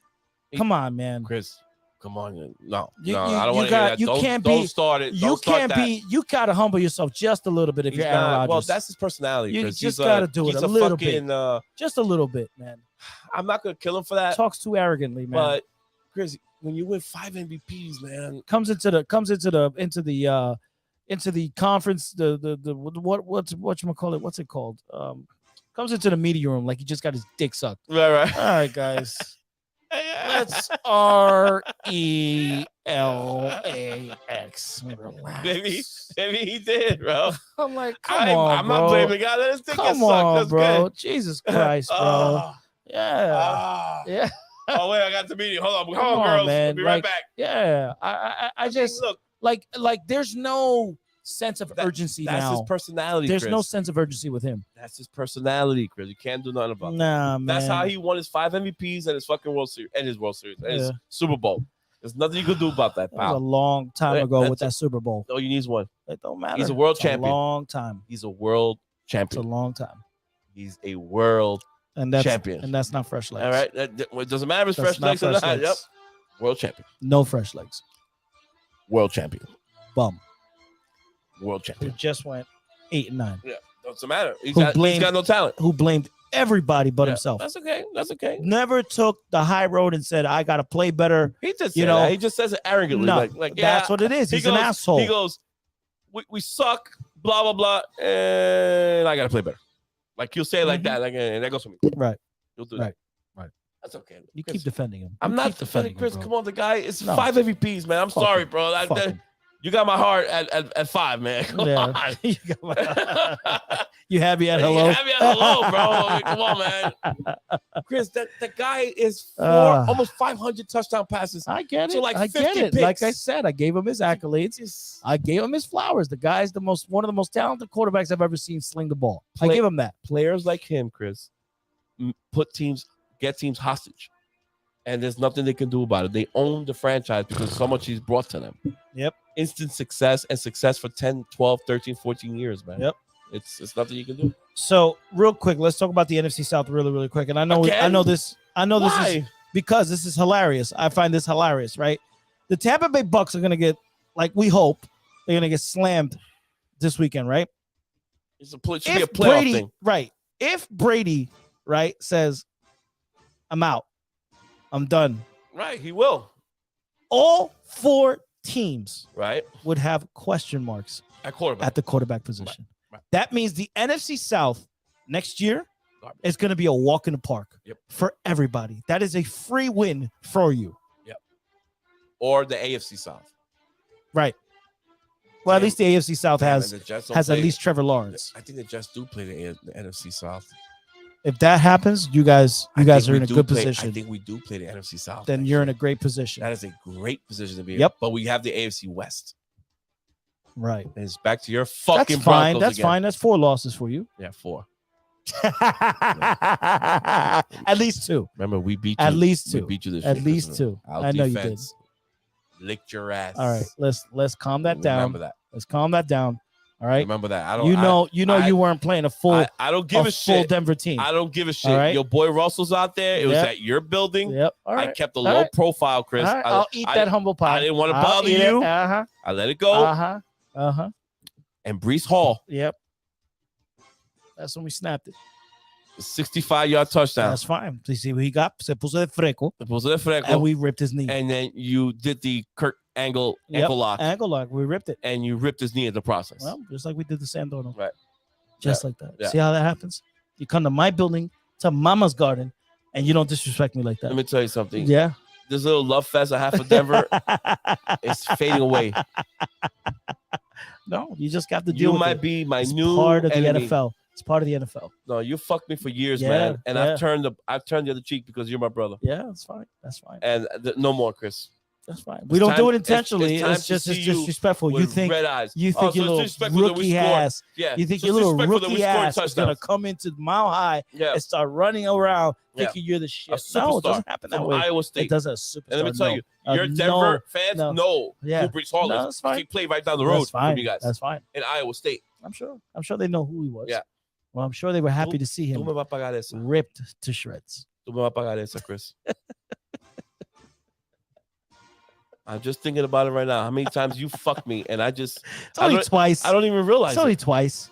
come on, man. Chris, come on. No, You- no, you- I don't you want to got- hear that. you Don't, can't don't be- start it. You Don't start can't that. be. You gotta humble yourself just a little bit if He's you're Aaron not- Rodgers. Well, that's his personality. You Chris. just He's gotta do it he's a little fucking, just a little bit, man. I'm not gonna kill him for that. Talks too arrogantly, man. But Chris, when you win 5 MVPs, man, comes into the conference, what's it called? Comes into the media room like he just got his dick sucked. right. All right, guys. Let's RELAX. Relax. Maybe he did, bro. I'm like, come on, I'm bro. not blaming the guy. Let his dick get Come sucked. on, That's bro. good. Jesus Christ, bro. Ah, Yeah. ah. Yeah. Oh wait, I got the meeting. Hold on, Come hold on, on, girls. man. I'll be right Like, back. Yeah. I just look. like there's no sense of urgency That's now. his personality. There's Chris. no sense of urgency with him. That's his personality, Chris. You can't do nothing about that. Nah, man. That's how he won his 5 MVPs and his fucking World Series and his World Series and his Yeah. Super Bowl. There's nothing you can do about that, That was a pal. long time Yeah, ago with that's that Super Bowl. All you need is one. It don't matter. He's a world It's champion. A long time. He's a world It's a champion. long time. He's a world And that's champion. And that's not fresh legs. All right. It doesn't matter if it's That's fresh not legs or fresh not. legs. Yep. World champion. No fresh legs. World champion. Bum. World Who champion. just went 8 and 9. Yeah. Doesn't matter. He's Who got blamed- no talent. Who blamed everybody but Yeah, himself. That's okay. That's okay. Never took the high road and said, I gotta play better. He just You said know, that. He just says it arrogantly. No, like yeah, that's what it is. he He's goes, an asshole. He goes, we suck, blah, blah, blah, and I got to play better. Like, he'll say it like Mhm. that, like, and that goes for me. Right. He'll do Right. that. Right. That's okay. You Chris, keep defending him. I'm You not keep defending Chris. him, Come bro. on, the guy is No. 5 MVPs, man. I'm Fuck sorry, him. bro. Fuck him. You got my heart at 5, man. Come Yeah. on. You got my- you happy at hello? Have you at hello, bro. I mean, come on, man. Chris, that guy is almost 500 touchdown passes. I get it. So, like, I get 50 it. Like I picks. said, I gave him his accolades. Just I gave him his flowers. The guy's one of the most talented quarterbacks I've ever seen sling the ball. I Play- give him that. players like him, Chris, get teams hostage. And there's nothing they can do about it. They own the franchise because so much he's brought to them. Yep. Instant success and success for 10, 12, 13, 14 years, man. Yep. It's nothing you can do. So real quick, let's talk about the NFC South really quick. And I know Again? this Why? is because this is hilarious. I find this hilarious, right? The Tampa Bay Bucks are gonna get, like we hope, they're gonna get slammed this weekend, right? It should be a playoff thing. Right. If Brady, right, says, I'm out, I'm done, Right. He will. all 4 teams Right. would have question marks At quarterback. at the quarterback position. Right. That means the NFC South next year Garbage. is going to be a walk in the park Yep. for everybody. That is a free win for you. Or the AFC South. Right. Well, at Damn. least the AFC South Damn, has and the Jets don't at play- least Trevor Lawrence. I think the Jets do play the NFC South. If that happens, you guys I are think in we a do good play- position. I think we do play the NFC South. Then next you're in year. a great position. That is a great position to be in. Yep. But we have the AFC West. Right. And it's back to your fucking That's fine. Broncos That's again. fine. That's 4 losses for you. Yeah, 4. At least 2. Remember, we beat you. At least We 2. beat you this At year, least Chris. 2. Our I know you did. defense licked your ass. All right. Let's calm that down. Remember that. Let's calm that down. All right. Remember that. I don't. You know I- you weren't playing a full I don't give a full shit. Denver team. I don't give a shit. All right. Your boy Russell's out there. It was Yep. at your building. Yep. All right. I kept a All low right. profile, Chris. All right. I'll eat I- that humble pie. I didn't want to I'll bother eat it. you. Uh-huh. I let it go. Uh-huh. Uh-huh. And Brees Hall, Yep. That's when we snapped it. 65-yard touchdown. That's fine. You see what he got? Se puso de freco, Puso de freco. and we ripped his knee. And then you did the Kurt Angle Yep. ankle lock, Ankle lock. We ripped it. and you ripped his knee in the process. Well, just like we did the Sandorno. Right. Just like that. Yeah. See how that happens? You come to my building, to Mama's garden, and you don't disrespect me like that. Let me tell you something. Yeah. This little love fest I have for Denver is fading away. No, you just got to deal You with might it. be my It's new part of the enemy. NFL. It's part of the NFL. No, you fucked me for years, Yeah, man, and yeah. I've turned the other cheek because you're my brother. Yeah, that's fine. That's fine. And no more, Chris. That's fine. We don't do it intentionally. It's time It's to just see it's you disrespectful. You with think red eyes. you Oh, think so your it's little disrespectful that we rookie scored. ass. Yeah. You think So your it's little disrespectful that we rookie scored ass is gonna touchdowns. come into Mile High Yeah. and start running around Yeah. thinking you're the shit. A superstar No, it doesn't happen that from way. Iowa It State. doesn't. A superstar. And let me tell no. you, your Denver fans no. know Yeah. who Brees Hall No, is. that's fine. He played right down the road That's fine. from you guys That's fine. in Iowa State. I'm sure they know who he was. Yeah. Well, I'm sure they were happy to see Tú him me vas a pagar esa. ripped to shreds. Tú me vas a pagar esa, Chris. I'm just thinking about it right now. How many times you fucked me, and It's only twice. I don't even realize It's only it. twice.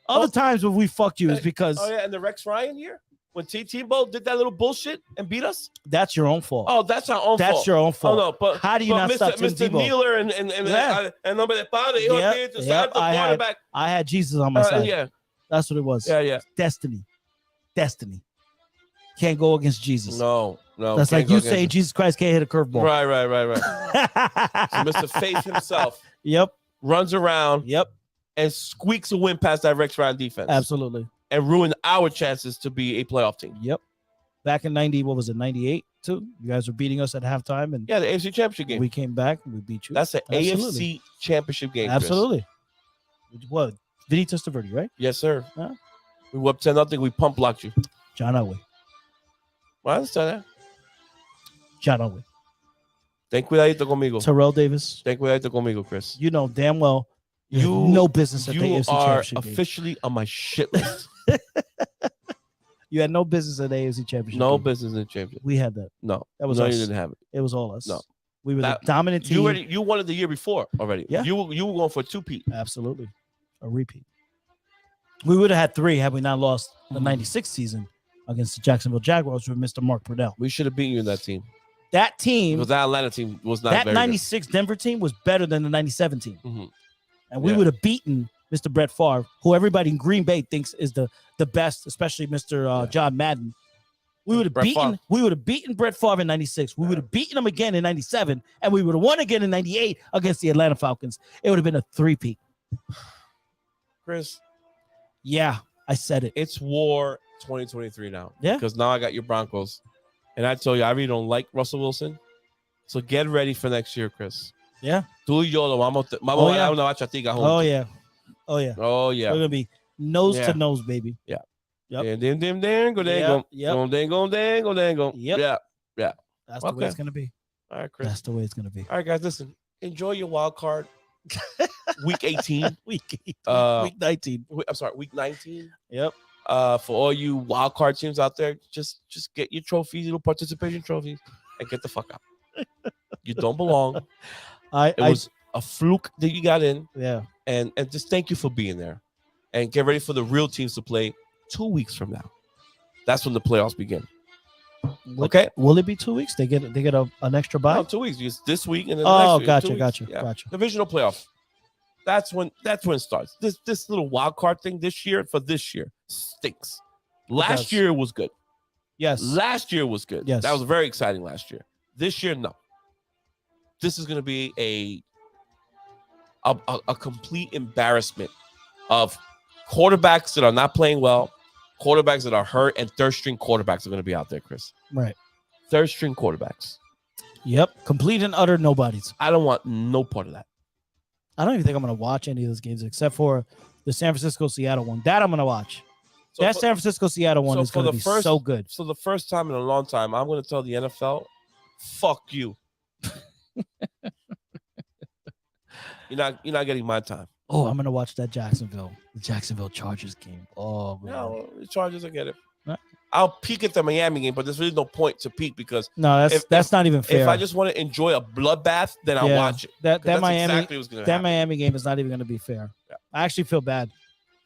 Other times when we fucked you is because Oh yeah, and the Rex Ryan year when Tebow did that little bullshit and beat us. that's your own fault. Oh, that's our own fault. That's your own fault. Oh no, but How do you not Mr. stop Tim Mr. Tebow? Nealer and Yeah. nombre de padre, hijo Yep, de Espíritu yep, Santo, quarterback. I had Jesus on my side. Yeah, That's what it was. yeah. Destiny. Can't go against Jesus. No. That's can't like go you against saying it. Jesus Christ can't hit a curveball. Right. So Mr. Faith himself Yep. runs around Yep. and squeaks a win past that Rex Ryan defense. Absolutely. And ruin our chances to be a playoff team. Yep. Back in 98 too. You guys were beating us at halftime and Yeah, the AFC Championship game. we came back and we beat you. That's the Absolutely. AFC Championship game. Chris. Absolutely. What? Vinny Testaverde, right? Yes, sir. Yeah. We were up 10-0. We pump blocked you. John Elway. Well, I understand that. John Elway. Ten cuidadito conmigo. Terrell Davis. Ten cuidadito conmigo, Chris. You know damn well you have You- no business at the You AFC are Championship game. officially on my shit list. You had no business at the AFC Championship No game. business in the championship. We had that. No, That was no, us. you didn't have it. It was all us. No. We were That- the dominant team. You won it the year before already. Yeah. You were going for a two-peat. Absolutely. A repeat. We would have had 3 had we not lost the 96 season against the Jacksonville Jaguars with Mr. Mark Purdell. We should have beaten you in that team. That team, Because that Atlanta team was not that very 96 Denver team was better than the 97 team. Mhm. And we Yeah. would have beaten Mr. Brett Favre, who everybody in Green Bay thinks is the best, especially Mr. John Madden. We would have Brett beaten Favre. we would have beaten Brett Favre in 96. We would have beaten him again in 97, and we would have won again in 98 against the Atlanta Falcons. It would have been a 3-peat. good. Chris, Yeah, I said it. it's war 2023 now. Yeah. Because now I got your Broncos. And I told you, I really don't like Russell Wilson. So get ready for next year, Chris. Yeah. Tú y yo lo vamos a Oh, dar yeah. una bachatica Oh juntos. yeah. Oh yeah. Oh, We're yeah. gonna be nose Yeah. to nose, baby. Yep. And dim, dango. Yep. Dango. Yep. Yeah. That's the way Okay. it's gonna be. All right, Chris. That's the way it's gonna be. All right, guys, listen. Enjoy your wild card. Week 18. Week 18, Uh, week 19. I'm sorry, week 19. Yep. For all you wild card teams out there, just get your trophies, little participation trophies, and get the fuck out. You don't belong. It was a fluke that you got in, yeah. and just thank you for being there. And get ready for the real teams to play 2 weeks from now. That's when the playoffs begin. Okay. Will it be 2 weeks? They get an extra bye. No, 2 weeks. Just this week and then Oh, next week. gotcha, 2 weeks. gotcha, Yeah. gotcha. Divisional playoff. That's when it starts. This little wild card thing this year stinks. Last does. year was good. Yes. Last year was good. Yes. That was very exciting last year. This year, no. This is going to be a complete embarrassment of quarterbacks that are not playing well, quarterbacks that are hurt, and third string quarterbacks are going to be out there, Chris. Right. Third string quarterbacks. Yep. Complete and utter nobodies. I don't want no part of that. I don't even think I'm gonna watch any of those games except for the San Francisco Seattle one. That I'm gonna watch. So That for- San Francisco Seattle one so is for gonna the be first- so good. So the first time in a long time, I'm going to tell the NFL, fuck you. You're not getting my time. Oh, I'm gonna watch the Jacksonville Chargers game. Oh man. No, the Chargers, I get it. Right. I'll peek at the Miami game, but there's really no point to peek because No, that's not even fair. if I just want to enjoy a bloodbath, then I'll Yeah. watch it. 'Cause that that's Miami exactly what's going to that happen. Miami game is not even gonna be fair. Yeah. I actually feel bad.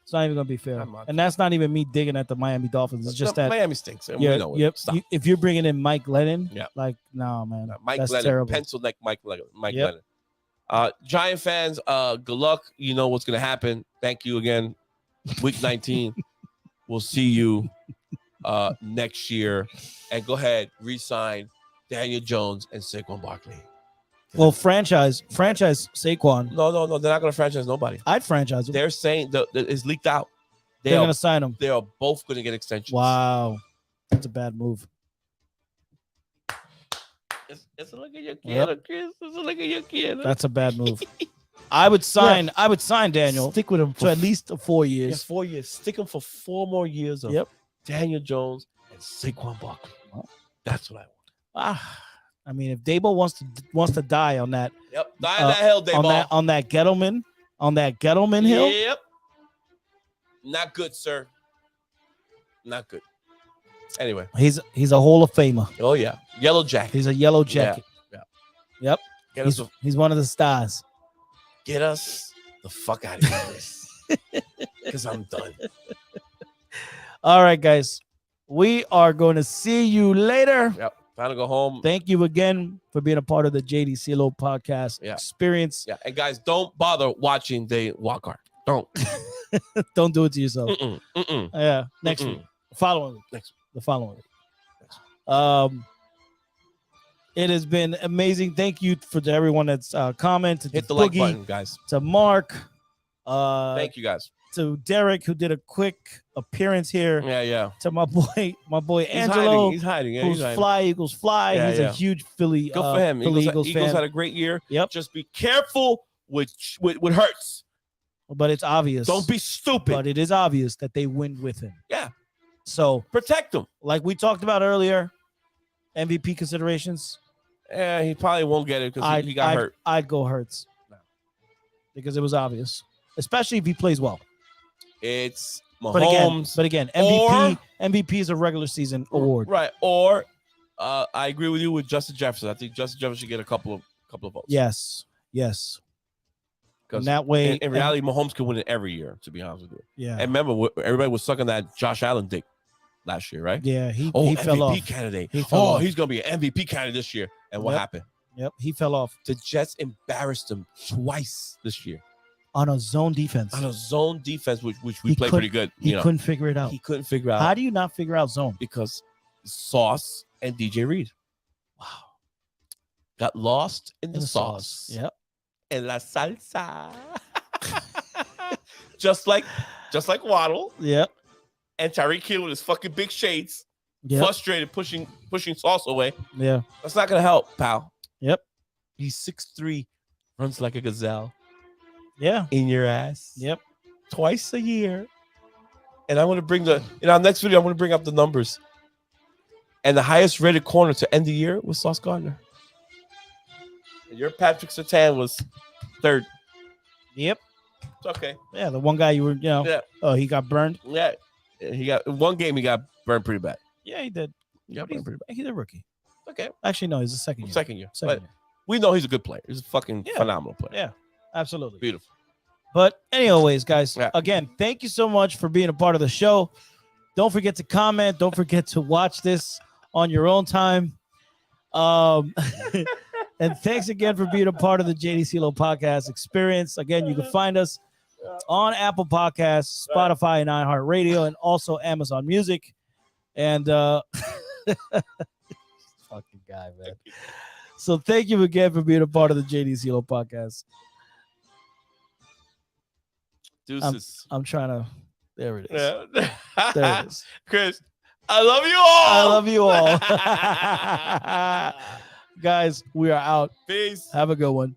It's not even gonna be fair. I'm not. And that's not even me digging at the Miami Dolphins. It's just No, that Miami stinks. And we know it. Stop. if you're bringing in Mike Lennon, Yeah. like no man, Mike that's Lennon, terrible. pencil neck Mike Yep. Lennon. Giant fans, good luck. You know what's going to happen. Thank you again. Week 19. We'll see you next year. And go ahead, re-sign Daniel Jones and Saquon Barkley. Well, franchise Saquon. No. They're not going to franchise nobody. I'd franchise him. They're saying that it's leaked out. They're gonna sign him. They are both going to get extensions. Wow, that's a bad move. It's a look at your kid, Yep. Chris. It's a look at your kid. That's a bad move. I would sign Daniel Stick with him to at least 4 years. 4 years. Stick him for 4 more years of Yep. Daniel Jones and Saquon Barkley. That's what I want. I mean, if Dabo wants to die on that Yep. Die in that hell, Dayball. on that Gettleman hill, Yep. Not good, sir. Not good. Anyway. he's a Hall of Famer. Oh yeah. Yellow jacket. He's a yellow jacket. Yeah. Yep. Get us, He's one of the stars. get us the fuck out of here. Because I'm done. All right, guys. We are going to see you later. Yep. Time to go home. Thank you again for being a part of the JD CeeLo podcast experience. Yeah. And guys, don't bother watching the walk card. Don't. Don't do it to yourself. Mm-mm. Yeah. Next week. Following week. Next The following week. It has been amazing. Thank you to everyone that's commented. Hit to the like Boogie, button, guys. to Mark, Thank you, guys. to Derek, who did a quick appearance here. Yeah. To my boy He's Angelo, He's hiding. Yeah, who's he's hiding. Fly Eagles Fly. Yeah, He's yeah. a huge Philly. Good for him. Philly Eagles fan. had a great year. Yep. Just be careful with Hurts. But it's obvious. Don't be stupid. But it is obvious that they win with him. Yeah. So, Protect him. like we talked about earlier, MVP considerations. Yeah, he probably won't get it because he got hurt. I'd go Hurts. No. Because it was obvious, especially if he plays well. It's But Mahomes. again, or- MVP is a regular season award. Right. Or I agree with you with Justin Jefferson. I think Justin Jefferson should get a couple of votes. Yes. Because In that way, in reality, Mahomes can win it every year, to be honest with you. yeah. And remember, everybody was sucking that Josh Allen dick last year, right? Yeah, he MVP fell off. candidate. He fell off. He's going to be an MVP candidate this year. And what Yep. happened? Yep, he fell off The Jets embarrassed him twice this year on a zone defense. on a zone defense, which we He played couldn't- pretty good. He couldn't figure it out. He couldn't figure out How do you not figure out zone? because Sauce and DJ Reed Wow. got lost in the sauce. Yep. En la salsa. just like Waddle Yep. and Tyreek Hill with his fucking big shades, Yep. frustrated, pushing Sauce away. Yeah. That's not gonna help, pal. Yep. He's 6'3", runs like a gazelle Yeah. in your ass. Yep. Twice a year. And I'm gonna bring in our next video, I'm gonna bring up the numbers. And the highest rated corner to end the year was Sauce Gardner. And your Patrick Surtain was third. Yep. It's okay. Yeah. The one guy you were, Yeah. oh, he got burned. Yeah. He got one game he got burned pretty bad. Yeah, he did. He got burned pretty bad. He's a rookie. Okay. Actually, no, he's a second year. Second year. Second But year. we know he's a good player. He's a fucking Yeah. phenomenal player. Yeah. Absolutely. Beautiful. But anyways, guys, Yeah. again, thank you so much for being a part of the show. Don't forget to comment. Don't forget to watch this on your own time. And thanks again for being a part of the JD CeeLo podcast experience. Again, you can find us on Apple Podcasts, Spotify, and iHeartRadio, and also Amazon Music. And fucking guy, man. So thank you again for being a part of the JD CeeLo podcast. Deuces. I'm trying to. There it is. Yeah. There it is. Chris, I love you all. I love you all. Guys, we are out. Peace. Have a good one.